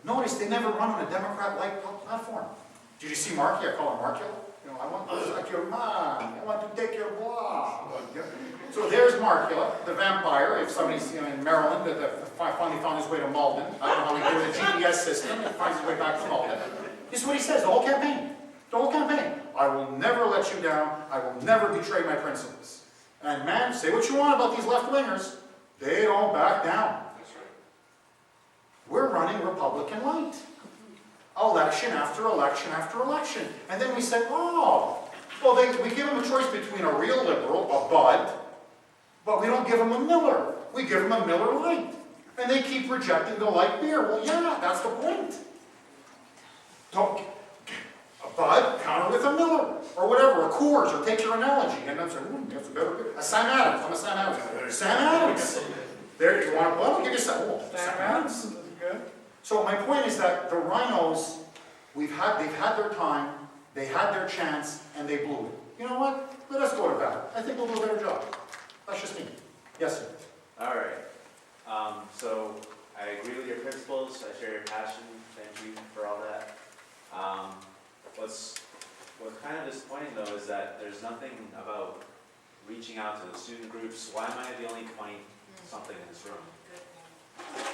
Notice they never run on a Democrat-like platform. Did you see Markey? I call him Markey. You know, I want to suck your mom. I want to take your blah. So there's Markula, the vampire. If somebody's in Maryland that finally found his way to Malden, I don't know how he did with a GPS system, he finds his way back to Malden. This is what he says the whole campaign. The whole campaign. I will never let you down. I will never betray my principles. And man, say what you want about these left-wingers, they don't back down. We're running Republican light. Election after election after election. And then we say, oh, well, we give them a choice between a real liberal, a Bud, but we don't give them a Miller. We give them a Miller Light. And they keep rejecting the light beer. Well, yeah, that's the point. Don't, a Bud, counter with a Miller, or whatever, a Coors, or take your analogy. And I'm saying, that's a better beer. A Sam Adams. I'm a Sam Adams. Sam Adams. There, you want a Bud? I'll give you Sam. Oh, Sam Adams. Good. So my point is that the rhinos, they've had their time, they had their chance, and they blew it. You know what? Let us go to battle. I think we'll do a better job. That's just me. Yes, sir. All right. So I agree with your principles. I share your passion. Thank you for all that. What's kind of disappointing though is that there's nothing about reaching out to the student groups. Why am I the only 20-something in this room?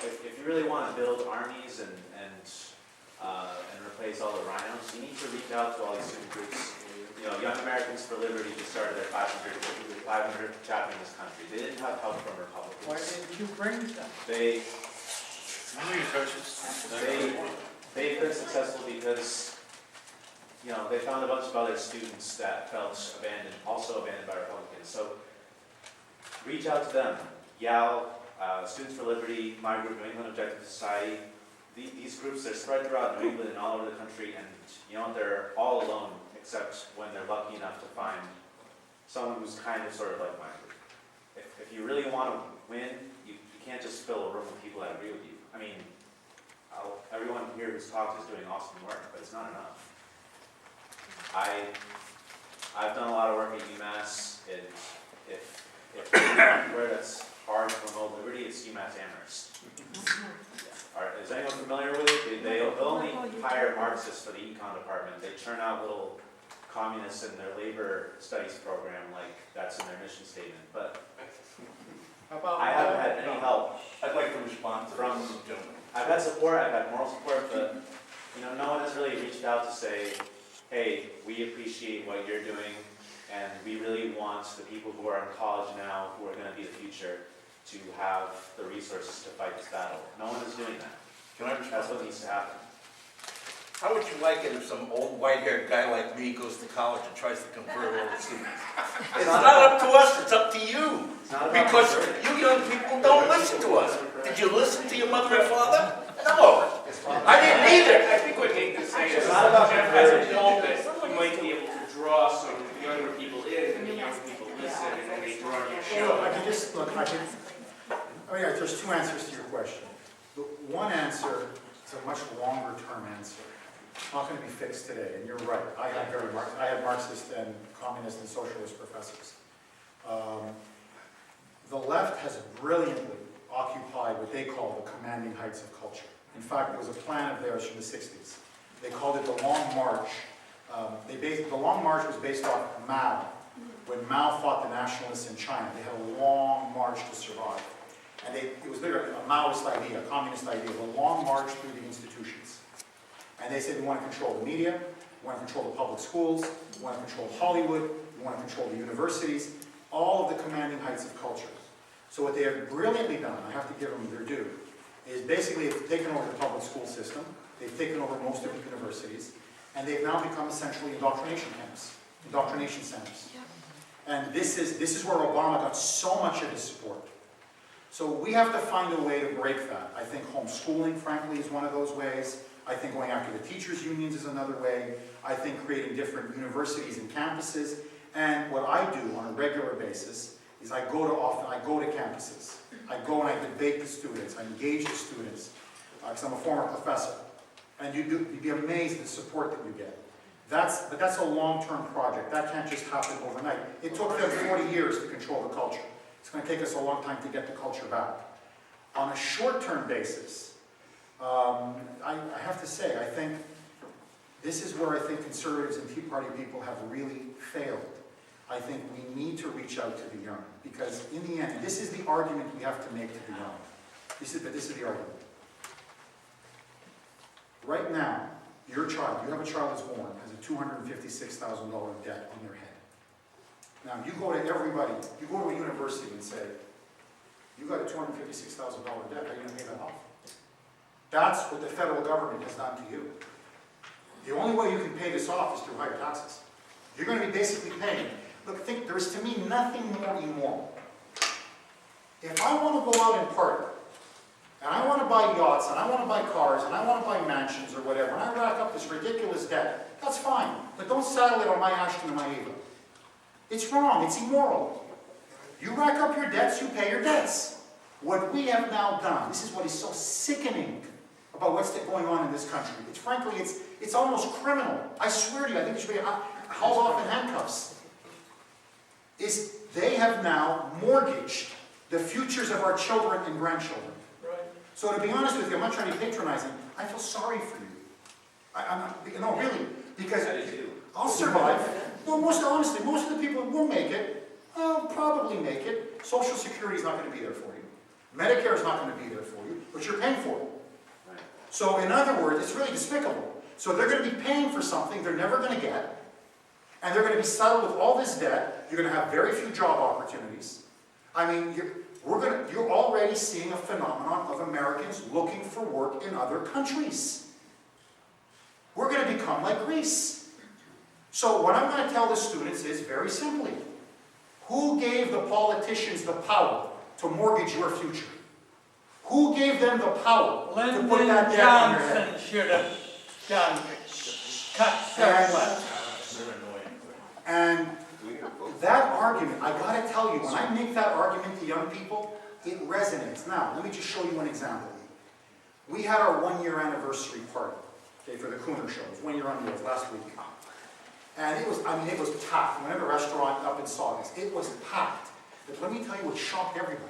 If you really want to build armies and replace all the rhinos, you need to reach out to all these student groups. You know, Young Americans for Liberty just started their 500 chapter in this country. They didn't have help from Republicans. Why didn't you bring them? They've been successful because, you know, they found a bunch of other students that felt abandoned, also abandoned by Republicans. So reach out to them. YAL, Students for Liberty, my group, New England Objective Society. These groups, they're spread throughout New England and all over the country, and you know, they're all alone except when they're lucky enough to find someone who's kind of sort of like-minded. If you really want to win, you can't just fill a room with people that agree with you. I mean, everyone here who's talked is doing awesome work, but it's not enough. I've done a lot of work at UMass, and if where that's hard to promote liberty, it's UMass Amherst. Is anyone familiar with it? They'll only hire Marxists for the econ department. They churn out little communists in their labor studies program, like that's in their mission statement. But I haven't had any help. I'd like to respond to From- this gentleman. I've had support, I've had moral support, but no one has really reached out to say, hey, we appreciate what you're doing, and we really want the people who are in college now, who are going to be the future, to have the resources to fight this battle. No one is doing that. Can I respond? That's what needs to happen. How would you like it if some old white-haired guy like me goes to college and tries to convert all the students? It's not up to us, it's up to you. It's not about Because converting. you young people don't listen to us. Did you listen to your mother and father? No. I didn't either. I think what Nate is saying is It's not about Jeff has a conversion. hope that you might be able to draw some younger people in, and the younger people listen, and then they draw your Well, show. I can just, look, there's two answers to your question. The one answer is a much longer term answer. It's not going to be fixed today, and you're right. I had Marxist and communist and socialist professors. The left has brilliantly occupied what they call the commanding heights of culture. In fact, it was a plan of theirs from the 60s. They called it the Long March. The Long March was based off Mao. When Mao fought the nationalists in China, they had a long march to survive. And it was literally a Maoist idea, a communist idea, a long march through the institutions. And they said, we want to control the media, we want to control the public schools, we want to control Hollywood, we want to control the universities, all of the commanding heights of culture. So what they have brilliantly done, I have to give them their due, is basically they've taken over the public school system, they've taken over most of the universities, and they've now become essentially indoctrination camps, indoctrination centers. And this is where Obama got so much of his support. So we have to find a way to break that. I think homeschooling, frankly, is one of those ways. I think going after the teachers' unions is another way. I think creating different universities and campuses. And what I do on a regular basis is I go to campuses. I go and I debate the students, I engage the students, because I'm a former professor. And you'd be amazed at the support that you get. But that's a long-term project. That can't just happen overnight. It took them 40 years to control the culture. It's going to take us a long time to get the culture back. On a short-term basis, I have to say, I think this is where I think conservatives and Tea Party people have really failed. I think we need to reach out to the young, because in the end, this is the argument we have to make to the young. This is the argument. Right now, your child, you have a child that's born, has a $256,000 debt on their head. Now, you go to everybody, you go to a university and say, you got a $256,000 debt, how are you going to pay that off? That's what the federal government has done to you. The only way you can pay this off is through higher taxes. You're going to be basically paying. Look, there is to me nothing more immoral. If I want to go out and party, and I want to buy yachts, and I want to buy cars, and I want to buy mansions or whatever, and I rack up this ridiculous debt, that's fine. But don't saddle it on my Ashton and my Eva. It's wrong. It's immoral. You rack up your debts, you pay your debts. What we have now done, this is what is so sickening about what's going on in this country. Frankly, it's almost criminal. I swear to you, I think you should be hauled off in handcuffs. Is they have now mortgaged the futures of our children and grandchildren. So to be honest with you, I'm not trying to be patronizing. I feel sorry for you. No, really, because I'll survive. No, honestly, most of the people will make it. I'll probably make it. Social Security is not going to be there for you. Medicare is not going to be there for you, but you're paying for it. Right. So in other words, it's really despicable. So they're going to be paying for something they're never going to get, and they're going to be saddled with all this debt. You're going to have very few job opportunities. I mean, you're already seeing a phenomenon of Americans looking for work in other countries. We're going to become like Greece. So what I'm going to tell the students is very simply, who gave the politicians the power to mortgage your future? Who gave them the power to put Lyndon that debt on your head? Johnson should have done cut surplus. And that argument, I gotta tell you, when I make that argument to young people, it resonates. Now, let me just show you one example. We had our 1-year anniversary party, okay, for the Kuhner show. It was 1 year on the last week. And it was, I mean, it was packed. We went to a restaurant up in Saugus. It was packed. But let me tell you what shocked everybody.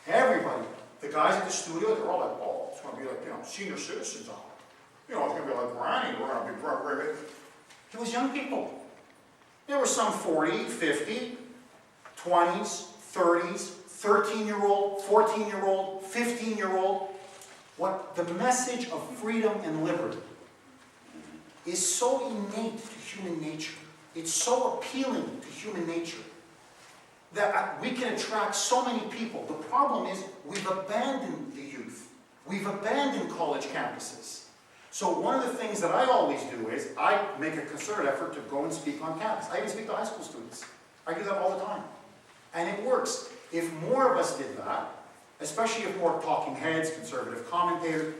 Everybody, the guys at the studio, they're all like, oh, it's gonna be like, you know, senior citizens on. You know, it's gonna be like Granny, we're gonna be great. It was young people. There were some 40, 50, 20s, 30s, 13-year-old, 14-year-old, 15-year-old. What the message of freedom and liberty is so innate to human nature. It's so appealing to human nature that we can attract so many people. The problem is we've abandoned the youth. We've abandoned college campuses. So one of the things that I always do is I make a concerted effort to go and speak on campus. I even speak to high school students. I do that all the time. And it works. If more of us did that, especially if more talking heads, conservative commentators,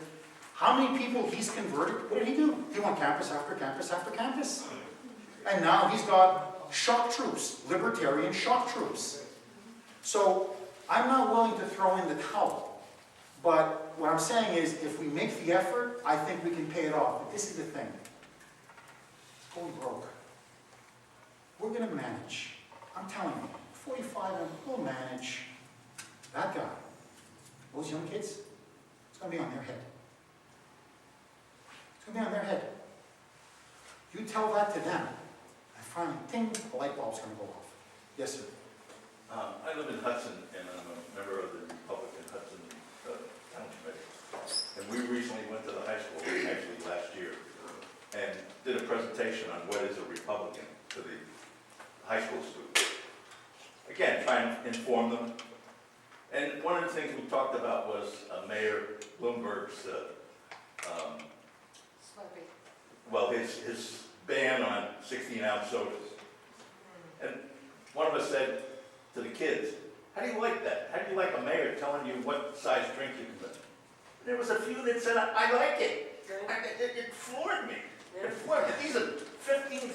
how many people he's converted? What did he do? He went campus after campus after campus. And now he's got shock troops, libertarian shock troops. So I'm not willing to throw in the towel. But what I'm saying is, if we make the effort, I think we can pay it off. But this is the thing. Going broke. We're going to manage. I'm telling you, 45, we'll manage. That guy, those young kids, it's going to be on their head. It's going to be on their head. You tell that to them, and finally, ding, the light bulb's going to go off. Yes, sir. I live in Hudson, and I'm a member of the Republican Hudson Town Committee. And we recently went to the high school, actually last year, and did a presentation on what is a Republican to the high school students. Again, trying to inform them. And one of the things we talked about was Mayor Bloomberg's, well, his ban on 16-ounce sodas. And one of us said to the kids, how do you like that? How do you like a mayor telling you what size drink you can drink? There was a few that said, I like it. It floored me. It floored me. These are 15,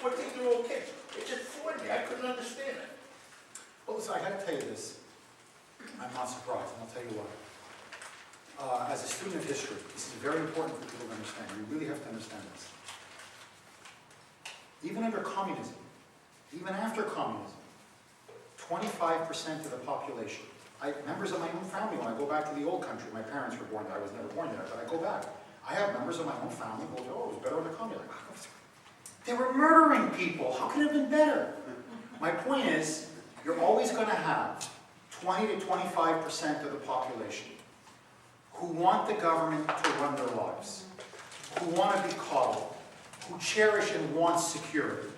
14-year-old kids. It just floored me. I couldn't understand it. Well, listen, I got to tell you this. I'm not surprised, and I'll tell you why. As a student of history, this is very important for people to understand. You really have to understand this. Even under communism, even after communism, 25% of the population, members of my own family, when I go back to the old country, my parents were born there, I was never born there, but I go back. I have members of my own family who go, oh, it was better under communism. They were murdering people. How could it have been better? My point is, you're always going to have 20 to 25% of the population who want the government to run their lives, who want to be coddled, who cherish and want security.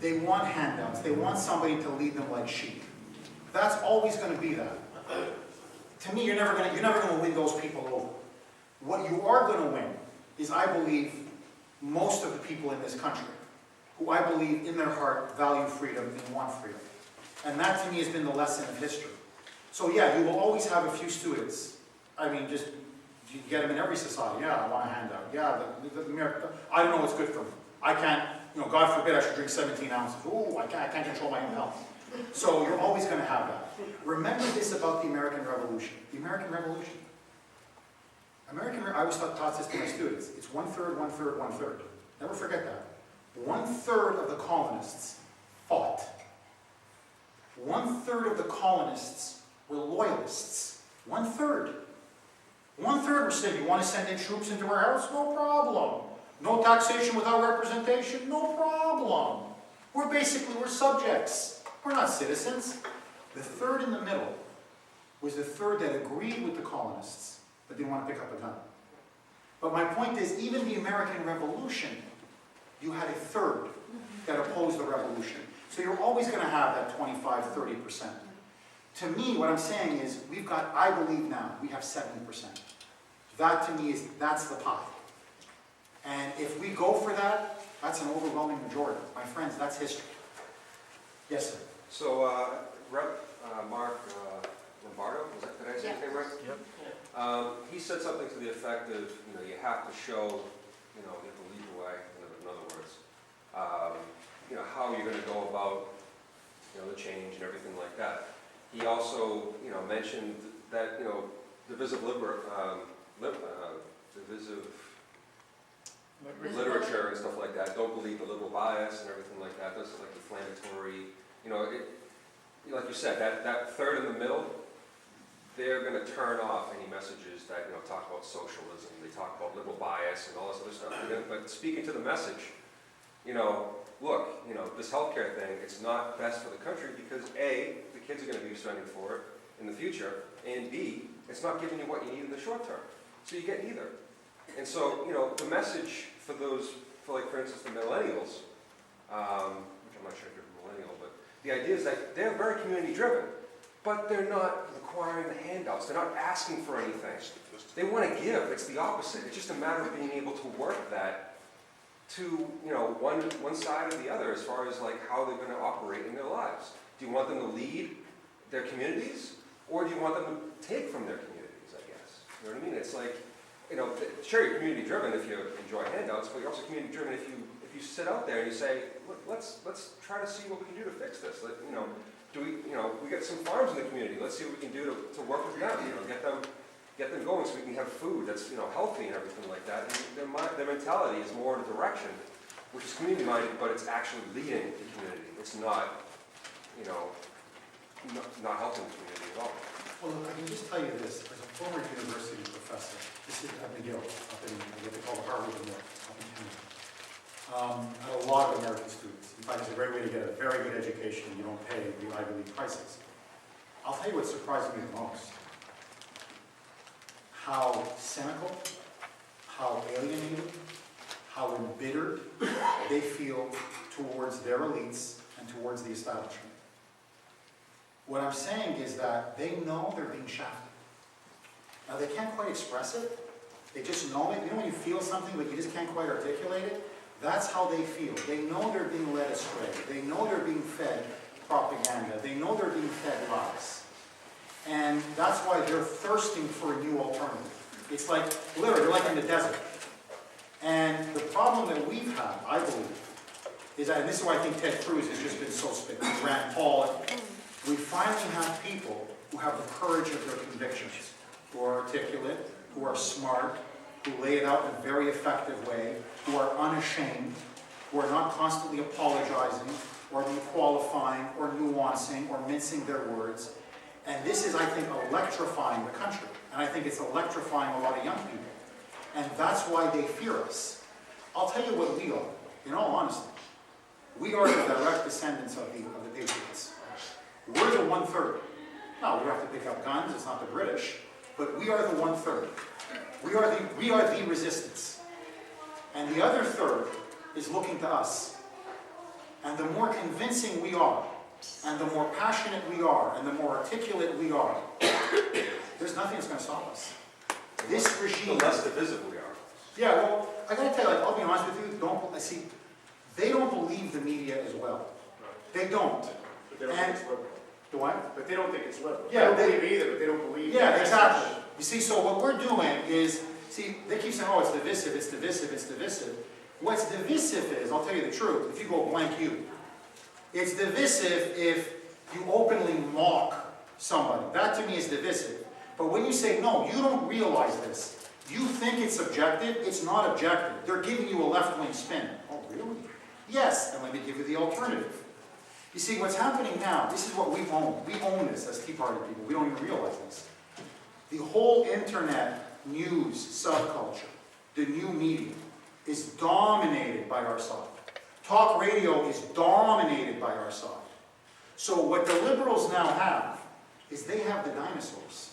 They want handouts. They want somebody to lead them like sheep. That's always going to be that. To me, you're never going to win those people over. What you are going to win is, I believe, most of the people in this country who I believe in their heart value freedom and want freedom. And that to me has been the lesson of history. So yeah, you will always have a few students. I mean, just, you get them in every society. Yeah, I want a handout. Yeah, I don't know what's good for me. I can't, God forbid I should drink 17 ounces. Ooh, I can't control my own health. So you're always going to have that. Remember this about the American Revolution. The American Revolution. I always taught this to my students. It's 1/3, 1/3, 1/3. Never forget that. 1/3 of the colonists fought. 1/3 of the colonists were loyalists. 1/3. 1/3 were saying, you want to send in troops into our house? No problem. No taxation without representation? No problem. We're subjects. We're not citizens. The third in the middle was the third that agreed with the colonists, but didn't want to pick up a gun. But my point is, even the American Revolution, you had a third that opposed the revolution. So you're always going to have that 25, 30%. To me, what I'm saying is, we've got, I believe now, we have 70%. That to me that's the pie. And if we go for that, that's an overwhelming majority. My friends, that's history. Yes, sir. So, Rep. Mark Lombardo, did I say his name right? Yep. He said something to the effect of, you have to show, you have to lead the way, in other words, how you're going to go about the change and everything like that. He also, mentioned that, divisive literature and stuff like that, don't believe the liberal bias and everything like that, those are like deflammatory, like you said, that third in the middle, they're going to turn off any messages that, talk about socialism, they talk about liberal bias and all this other stuff. But speaking to the message, look, this healthcare thing, it's not best for the country because A, the kids are going to be spending for it in the future, and B, it's not giving you what you need in the short term. So you get neither. And so, the message for those, for instance, the millennials, which I'm not sure if you're a millennial, but the idea is that they're very community driven, but they're not requiring the handouts. They're not asking for anything. They want to give. It's the opposite. It's just a matter of being able to work that to, one side or the other as far as like how they're going to operate in their lives. Do you want them to lead their communities, or do you want them to take from their communities, I guess? You know what I mean? It's like, sure, you're community driven if you enjoy handouts, but you're also community driven if you sit out there and you say, look, let's try to see what we can do to fix this. We get some farms in the community. Let's see what we can do to work with them. Get them going so we can have food that's healthy and everything like that. And their mentality is more in a direction which is community minded, but it's actually leading the community. It's not not helping the community at all. Well, look, I can just tell you this, as a former university professor, this is at McGill, up in what they call the Harvard of North, up in Canada. I have a lot of American students. In fact, it's a great way to get a very good education. You don't pay the Ivy League prices. I'll tell you what surprised me the most. How cynical, how alienated, how embittered they feel towards their elites and towards the establishment. What I'm saying is that they know they're being shafted. Now, they can't quite express it. They just know it. When you feel something but you just can't quite articulate it? That's how they feel. They know they're being led astray. They know they're being fed propaganda. They know they're being fed lies. And that's why they're thirsting for a new alternative. It's like, literally, they're like in the desert. And the problem that we've had, I believe, is that, and this is why I think Ted Cruz has just been so spectacular, Rand Paul, we finally have people who have the courage of their convictions, who are articulate, who are smart, who lay it out in a very effective way, who are unashamed, who are not constantly apologizing, or qualifying, or nuancing, or mincing their words. And this is, I think, electrifying the country. And I think it's electrifying a lot of young people. And that's why they fear us. I'll tell you what we are, in all honesty. We are the direct descendants of the Patriots. We're the one-third. Now, we have to pick up guns, it's not the British, but we are the one-third. We are the resistance. And the other third is looking to us. And the more convincing we are, and the more passionate we are, and the more articulate we are, there's nothing that's going to stop us. This regime... The less divisive we are. Yeah, well, I got to tell you, I'll be honest with you, they don't believe the media as well. They don't. But they don't think it's liberal. Do what? But they don't think it's liberal. Yeah, they don't believe either, but they don't believe. Yeah, exactly. You see, so what we're doing is, they keep saying, oh, it's divisive, it's divisive, it's divisive. What's divisive is, I'll tell you the truth, if you go blank you. It's divisive if you openly mock somebody. That to me is divisive. But when you say, no, you don't realize this. You think it's objective, it's not objective. They're giving you a left-wing spin. Oh, really? Yes, and let me give you the alternative. You see, what's happening now, this is what we own. We own this as Tea Party people. We don't even realize this. The whole internet news subculture, the new media, is dominated by our side. Talk radio is dominated by our side. So what the liberals now have is they have the dinosaurs.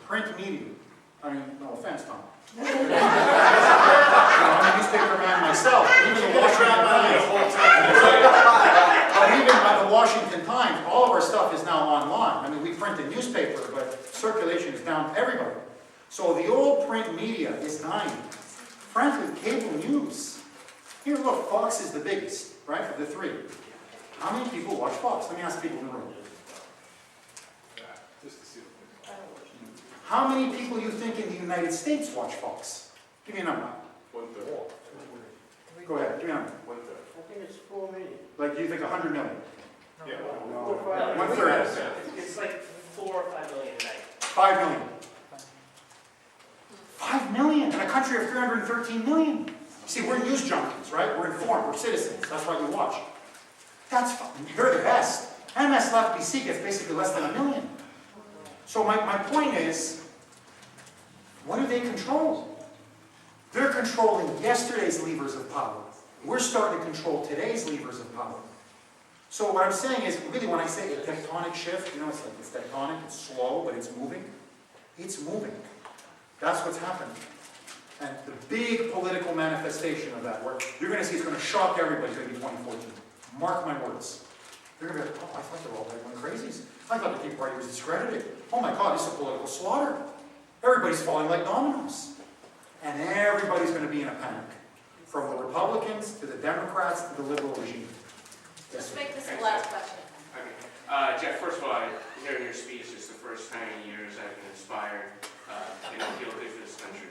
Print media. I mean, no offense, Tom. I'm a newspaper man myself. Even the Washington Times, all of our stuff is now online. I mean, we print a newspaper, but circulation is down to everybody. So the old print media is dying. Frankly, cable news. Here, look, Fox is the biggest, right, of the three. How many people watch Fox? Let me ask people in the room. Just to see. How many people you think in the United States watch Fox? Give me a number. 1/3. Go ahead, give me a number. 1/3. I think it's 4 million. Like, do you think 100 million? It's like 4 or 5 million a night. 5 million. 5 million in a country of 313 million. See, we're news junkies, right? We're informed, we're citizens. That's why we watch. They're the best. MS Left BC gets basically less than 1 million. So my point is, what do they control? They're controlling yesterday's levers of power. We're starting to control today's levers of power. So what I'm saying is, really when I say a tectonic shift, you know, it's like it's tectonic, it's slow, but it's moving. It's moving. That's what's happening. And the big political manifestation of that, where you're going to see it's going to shock everybody, is going to be 2014. Mark my words. They're going to be like, oh, I thought they were all like crazies. I thought the Tea Party was discredited. Oh my God, this is a political slaughter. Everybody's falling like dominoes. And everybody's going to be in a panic. From the Republicans to the Democrats to the liberal regime. Just make this the last question. Okay. Jeff, first of all, hearing your speech is the first time in years I've been inspired and I feel good for this country.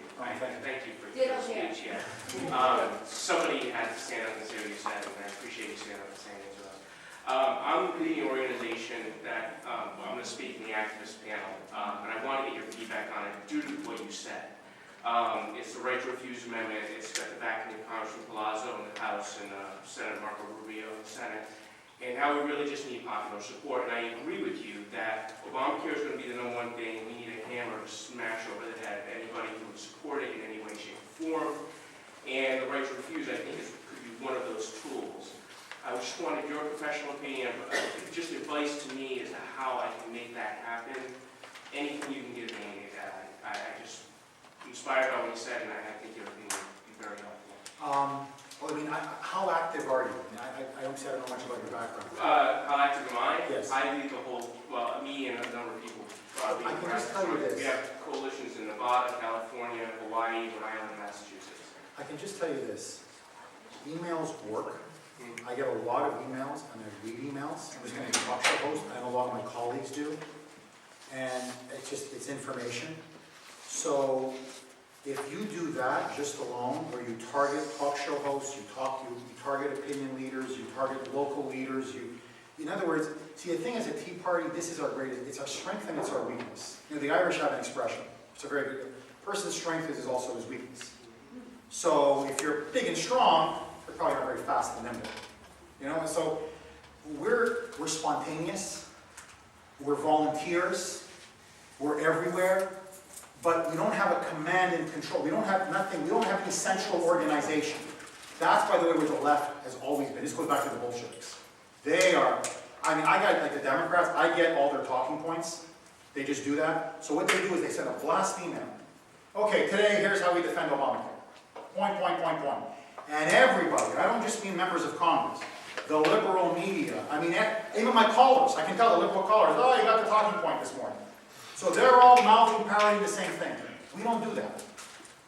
Thank you for your speech. Yeah. Somebody had to stand up and say what you said, and I appreciate you standing up and saying it to us. I'm leading an organization that I'm going to speak in the activist panel, and I want to get your feedback on it due to what you said. It's the right to refuse amendment. It's got the backing of Congressman Palazzo in the House and Senator Marco Rubio in the Senate. And now we really just need popular support. And I agree with you that Obamacare is going to be the #1 thing. We need a hammer to smash over the head of anybody who would support it in any way, shape, or form. And the right to refuse, I think, could be one of those tools. I just wanted your professional opinion, just advice to me as to how I can make that happen. Anything you can give me, I just inspired by what you said, and I think your opinion would be very helpful. Well, I mean, how active are you? I don't know much about your background. How active am I? Yes. I lead the whole, well, me and a number of people. I can just tell you this. We have coalitions in Nevada, California, Hawaii, Rhode Island, and Massachusetts. I can just tell you this. Emails work. I get a lot of emails, and I read emails. I'm just going to talk to the host, and a lot of my colleagues do. And it's information. So if you do that just alone, where you target talk show hosts, you target opinion leaders, you target local leaders, in other words, see, the thing is, a Tea Party, this is our greatest, it's our strength and it's our weakness. You know, the Irish have an expression. It's a very good, a person's strength is also his weakness. So if you're big and strong, you're probably not very fast and nimble. You know, and so we're spontaneous, we're volunteers, we're everywhere. But we don't have a command and control. We don't have nothing. We don't have any central organization. That's, by the way, where the left has always been. This goes back to the Bolsheviks. They are, I mean, I got, like the Democrats, I get all their talking points. They just do that. So what they do is they send a blast email. Okay, today, here's how we defend Obamacare. Point. And everybody, I don't just mean members of Congress, the liberal media, I mean, even my callers, I can tell the liberal callers, oh, you got the talking point this morning. So they're all mouthing, parroting the same thing. We don't do that.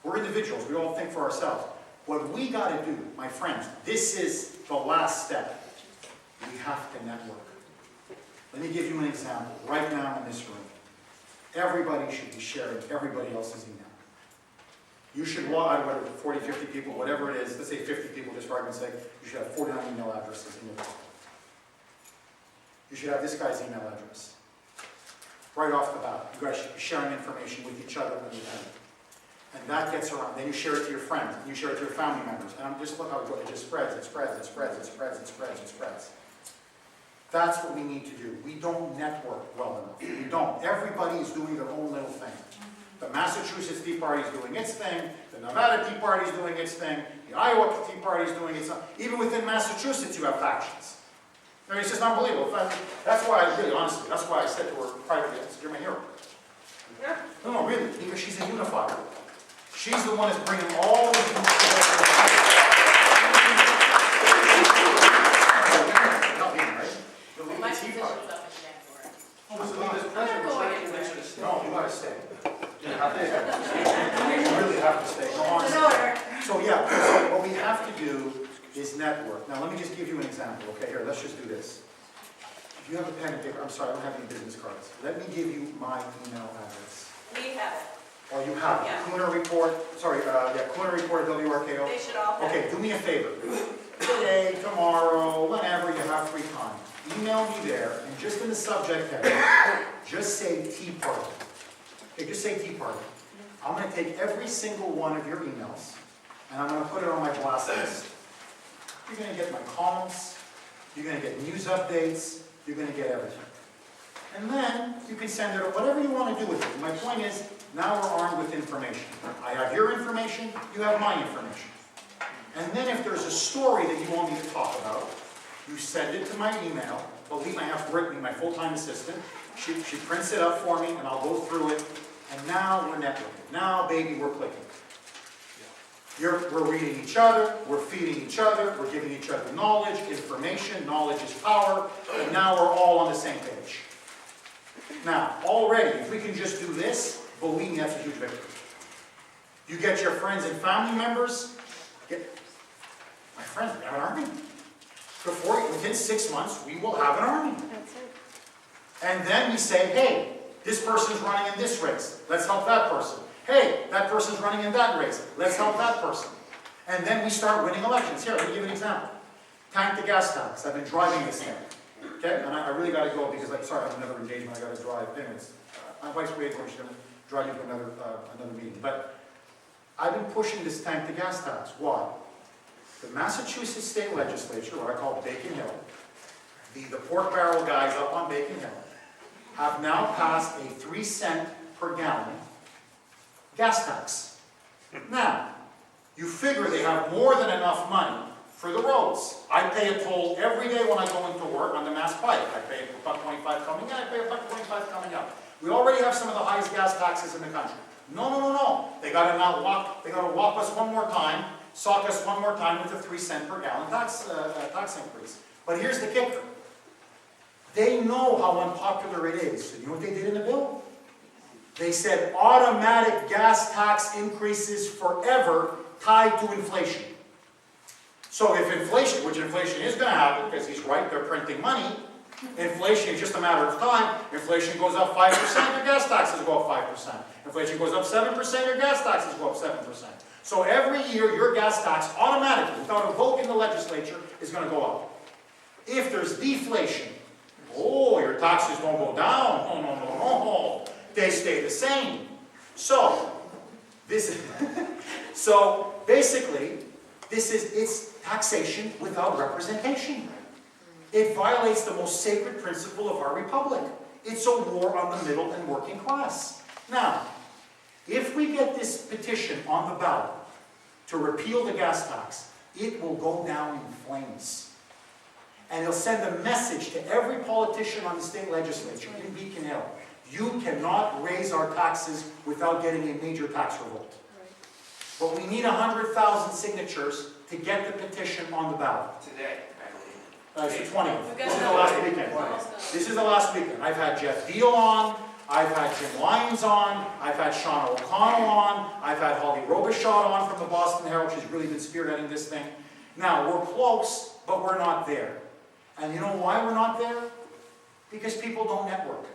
We're individuals. We all think for ourselves. What we got to do, my friends, this is the last step. We have to network. Let me give you an example. Right now in this room, everybody should be sharing everybody else's email. You should log, I don't know, 40, 50 people, whatever it is, let's say 50 people, just for argument's sake, you should have 49 email addresses in your phone. You should have this guy's email address. Right off the bat, you guys should be sharing information with each other when you have it. And that gets around. Then you share it to your friends, and you share it to your family members. And just look how it goes. It just spreads, it spreads, it spreads, it spreads, it spreads, it spreads. That's what we need to do. We don't network well enough. We don't. Everybody is doing their own little thing. The Massachusetts Tea Party is doing its thing. The Nevada Tea Party is doing its thing. The Iowa Tea Party is doing its thing. Even within Massachusetts, you have factions. I mean, it's just unbelievable. That's why I really, honestly, that's why I said to her privately, I said, you're my hero. Yeah. No, really, because she's a unifier. She's the one that's bringing all these people together. Not being, right? The lead My Tea position's Party. up in January. Oh, so lead is president. No, you gotta stay. You have to stay. You really have to stay. Go on. It's an order. So yeah, so what we have to do is network. Now let me just give you an example, okay? Here, let's just do this. If you have a pen and paper, I'm sorry, I don't have any business cards. Let me give you my email address. We have it. Oh, you have it? Yeah. Kuhner report, sorry, Kuhner report at WRKO. They should all have it. Okay, do me a favor. Today, tomorrow, whenever you have free time, email me there, and just in the subject header, just say Tea Party. Okay, just say Tea Party. I'm going to take every single one of your emails, and I'm going to put it on my blast list. You're going to get my comments, you're going to get news updates, you're going to get everything. And then you can send it, whatever you want to do with it. My point is, now we're armed with information. I have your information, you have my information. And then if there's a story that you want me to talk about, you send it to my email. Believe me, I have Brittany, my full-time assistant. She prints it up for me, and I'll go through it. And now we're networking. Now, baby, we're clicking. We're reading each other, we're feeding each other, we're giving each other knowledge, information. Knowledge is power. And now we're all on the same page. Now, already, if we can just do this, believe me, that's a huge victory. You get your friends and family members. My friends, we have an army. Within 6 months, we will have an army. That's it. And then we say, hey, this person's running in this race. Let's help that person. Hey, that person's running in that race. Let's help that person. And then we start winning elections. Here, let me give you an example. Tank the gas tax. I've been driving this thing. Okay? And I really got to go because, sorry, I have another engagement. I got to drive. Anyways, my wife's waiting for me. She's going to drive you to another meeting. But I've been pushing this tank the gas tax. Why? The Massachusetts State Legislature, what I call Bacon Hill, the pork barrel guys up on Bacon Hill, have now passed a 3 cent per gallon gas tax. Now, you figure they have more than enough money for the roads. I pay a toll every day when I go into work on the Mass Pike. I pay $1.25 coming in, I pay $1.25 coming out. We already have some of the highest gas taxes in the country. No. They got to now whop us one more time, sock us one more time with a 3 cent per gallon tax increase. But here's the kicker. They know how unpopular it is. So you know what they did in the bill? They said automatic gas tax increases forever tied to inflation. So if inflation, which inflation is going to happen, because he's right, they're printing money, inflation is just a matter of time. Inflation goes up 5%, your gas taxes go up 5%. Inflation goes up 7%, your gas taxes go up 7%. So every year, your gas tax automatically, without a vote in the legislature, is going to go up. If there's deflation, your taxes don't go down. No. They stay the same. So basically, it's taxation without representation. It violates the most sacred principle of our republic. It's a war on the middle and working class. Now, if we get this petition on the ballot to repeal the gas tax, it will go down in flames. And it'll send a message to every politician on the state legislature in Beacon Hill. You cannot raise our taxes without getting a major tax revolt. But we need 100,000 signatures to get the petition on the ballot. Today, It's the 20th. This is the last weekend. This is the last weekend. I've had Jeff Deal on. I've had Jim Lyons on. I've had Sean O'Connell on. I've had Holly Robichaud on from the Boston Herald. She's really been spearheading this thing. Now, we're close, but we're not there. And you know why we're not there? Because people don't network.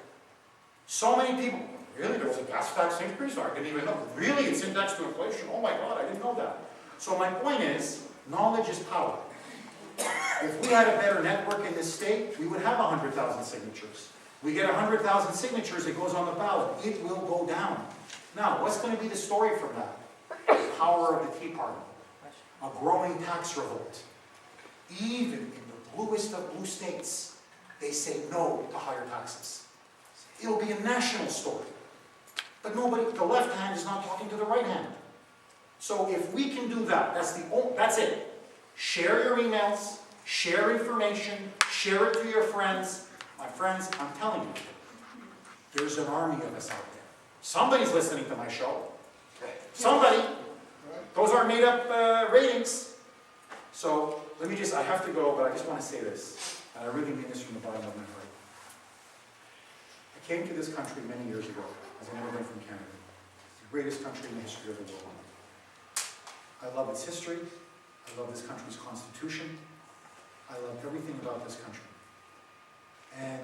So many people, really, there was a gas tax increase? I didn't even know. Really, it's indexed to inflation? Oh my God, I didn't know that. So my point is, knowledge is power. If we had a better network in this state, we would have 100,000 signatures. We get 100,000 signatures, it goes on the ballot. It will go down. Now, what's going to be the story from that? The power of the Tea Party. A growing tax revolt. Even in the bluest of blue states, they say no to higher taxes. It'll be a national story. But the left hand is not talking to the right hand. So if we can do that, that's it. Share your emails, share information, share it to your friends. My friends, I'm telling you, there's an army of us out there. Somebody's listening to my show. Somebody. Those aren't made up ratings. So I have to go, but I just want to say this. And I really mean this from the bottom of my heart. I came to this country many years ago as an immigrant from Canada. It's the greatest country in the history of the world. I love its history. I love this country's constitution. I love everything about this country. And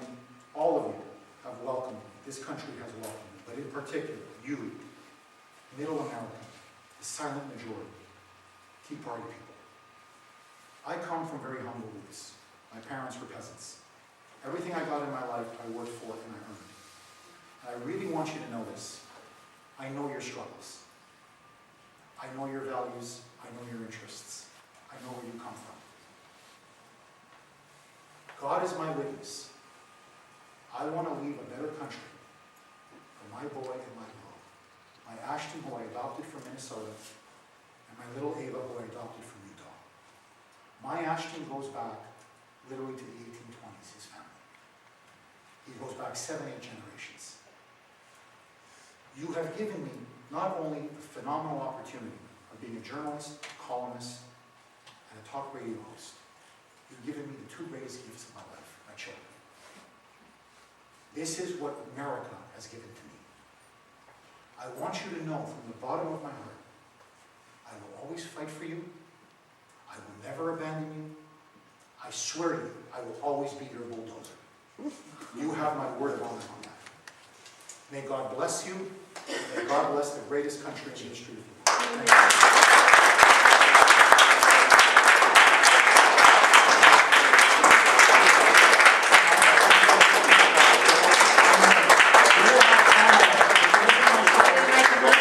all of you have welcomed me. This country has welcomed me. But in particular, you, Middle America, the silent majority, Tea Party people. I come from very humble roots. My parents were peasants. Everything I got in my life, I worked for and I earned. And I really want you to know this. I know your struggles. I know your values. I know your interests. I know where you come from. God is my witness. I want to leave a better country for my boy and my girl. My Ashton, who I adopted from Minnesota, and my little Ava, who I adopted from Utah. My Ashton goes back literally to the 1820s, his family. He goes back 7, 8 generations. You have given me not only the phenomenal opportunity of being a journalist, a columnist, and a talk radio host, you've given me the 2 greatest gifts of my life, my children. This is what America has given to me. I want you to know from the bottom of my heart, I will always fight for you. I will never abandon you. I swear to you, I will always be your bulldozer. You have my word of honor on that. May God bless you. May God bless the greatest country in the history of the world. Thank you.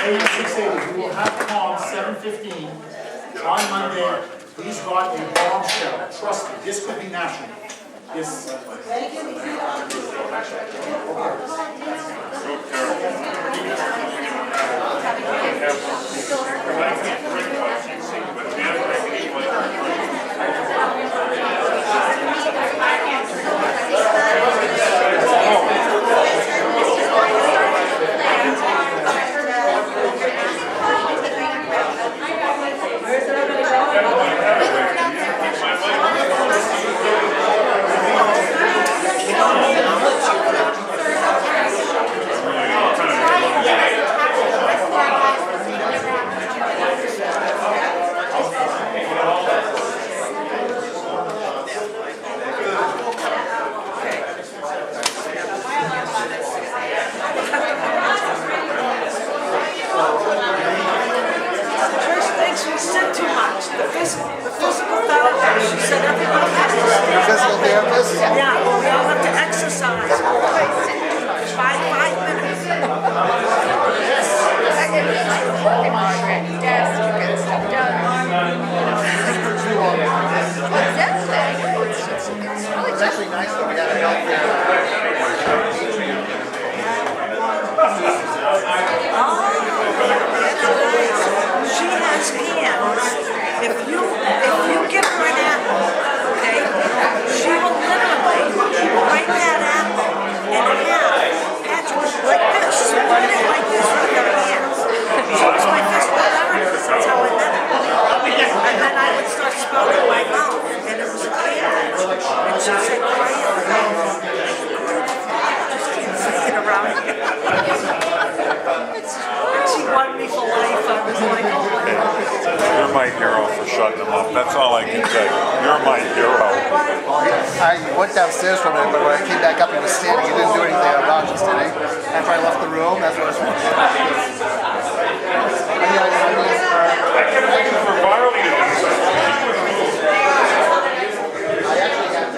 AM 680, we will have calm 7:15 on Monday. Please God, a bombshell. Trust me, this could be national. This. You're my hero for shutting them up. That's all I can say. You're my hero. I went downstairs for a minute, but when I came back up, he was standing. He didn't do anything obnoxious, did he? After I left the room, that's what I was wondering. I kept waiting for Barley to do something. I actually have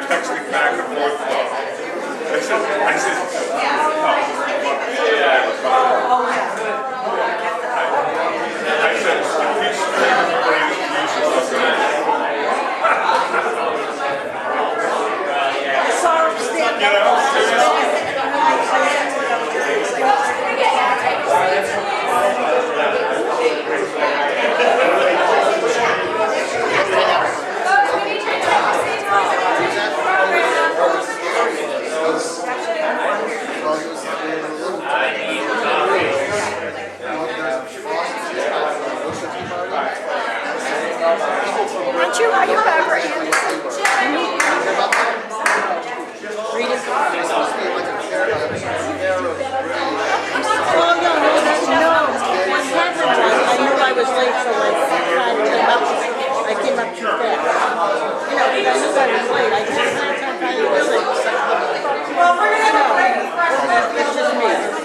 Texting back and forth. I said, Aren't you like a favorite? Reading. Oh, no. What happened was, I knew I was late, so I came up too fast. You know, because I knew I was late. I didn't have time to find you. Well, we're going to have a break. It's just me.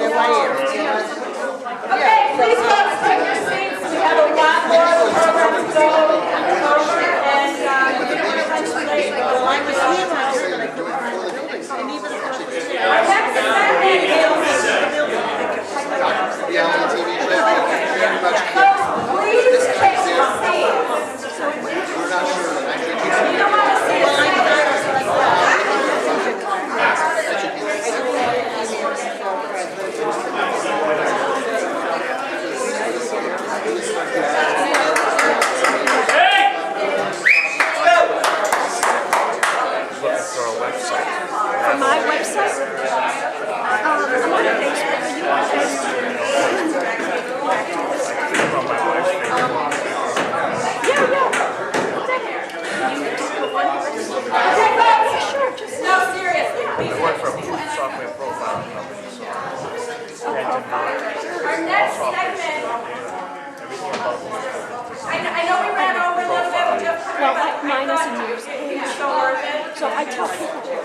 and years. It's so worth it. So I tell people to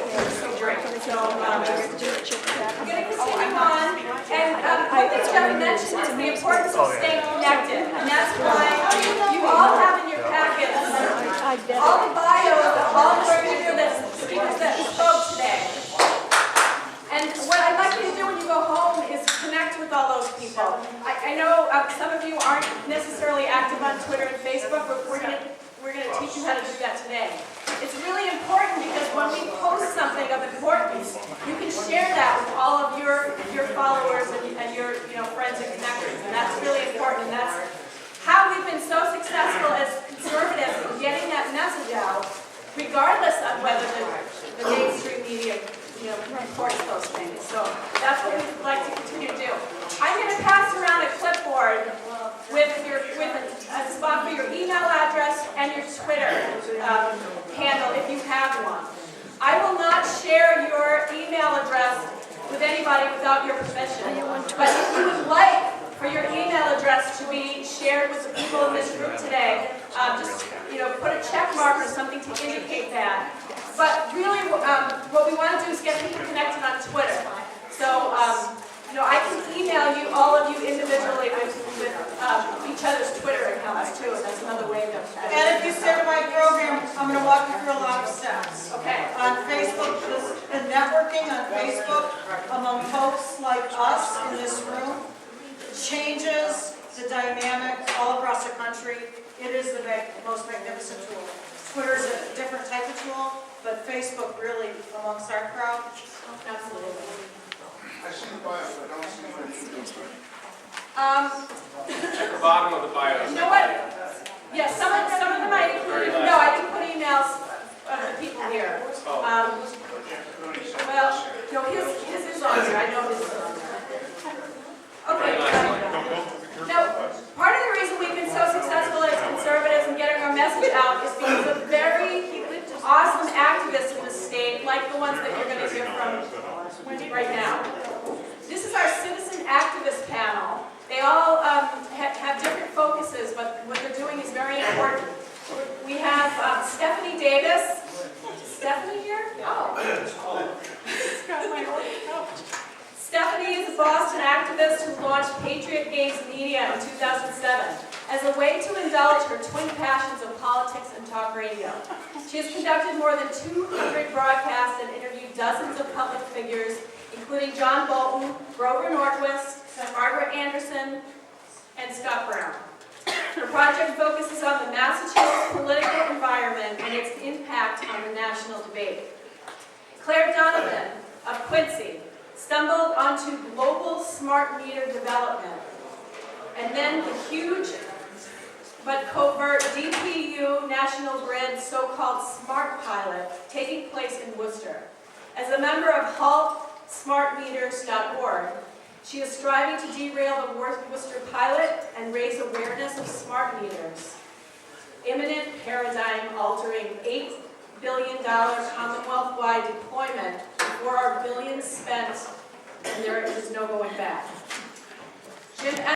Great. So, I'm gonna continue on, and one thing Jeff mentioned is the importance of staying connected, and that's why you all have in your packets all the bios of all the speakers that spoke today. And what I'd like you to do when you go home is connect with all those people. I know some of you aren't necessarily active on Twitter and Facebook, but we're going to teach you how to do that today. It's really important because when we post something of importance, you can share that with all of your followers and your friends and connectors, and that's really important. And that's how we've been so successful as conservatives in getting that message out, regardless of whether the mainstream media reports those things. So that's what we'd like to continue to do. I'm going to pass around a clipboard with a spot for your email address and your Twitter handle if you have one. I will not share your email address with anybody without your permission. But if you would like for your email address to be shared with the people in this group today, just put a check mark or something to indicate that. But really, what we want to do is get people connected on Twitter. So, I can email you, all of you individually with each other's Twitter accounts too. That's another way to. And if you stay to my program, I'm going to walk you through a lot of steps. Okay. On Facebook, and networking on Facebook among folks like us in this room changes the dynamic all across the country. It is the most magnificent tool. Twitter is a different type of tool, but Facebook really, amongst our crowd, Absolutely. I see the bio, but I don't see the At the bottom of the bio. You know what? Yeah, some of them I included. No, I didn't put emails of the people here. Well, no, his is on there. I know his is on there. Okay. Now, part of the reason we've been so successful as conservatives in getting our message out is because of very awesome activists in the state, like the ones that you're going to hear from right now. This is our citizen activist panel. They all have different focuses, but what they're doing is very important. We have Stephanie Davis. Stephanie here? Oh. Stephanie is a Boston activist who launched Patriot Games Media in 2007 as a way to indulge her twin passions of politics and talk radio. She has conducted more than 200 broadcasts and interviewed dozens of public figures, including John Bolton, Grover Norquist, Margaret Anderson, and Scott Brown. Her project focuses on the Massachusetts political environment and its impact on the national debate. Claire Donovan of Quincy stumbled onto global smart meter development, and then the huge but covert DPU National Grid so-called smart pilot taking place in Worcester. As a member of HaltSmartMeters.org, she is striving to derail the Worcester pilot and raise awareness of smart meters. Imminent paradigm-altering $8 billion Commonwealth-wide deployment before our billions spent and there is no going back. Jim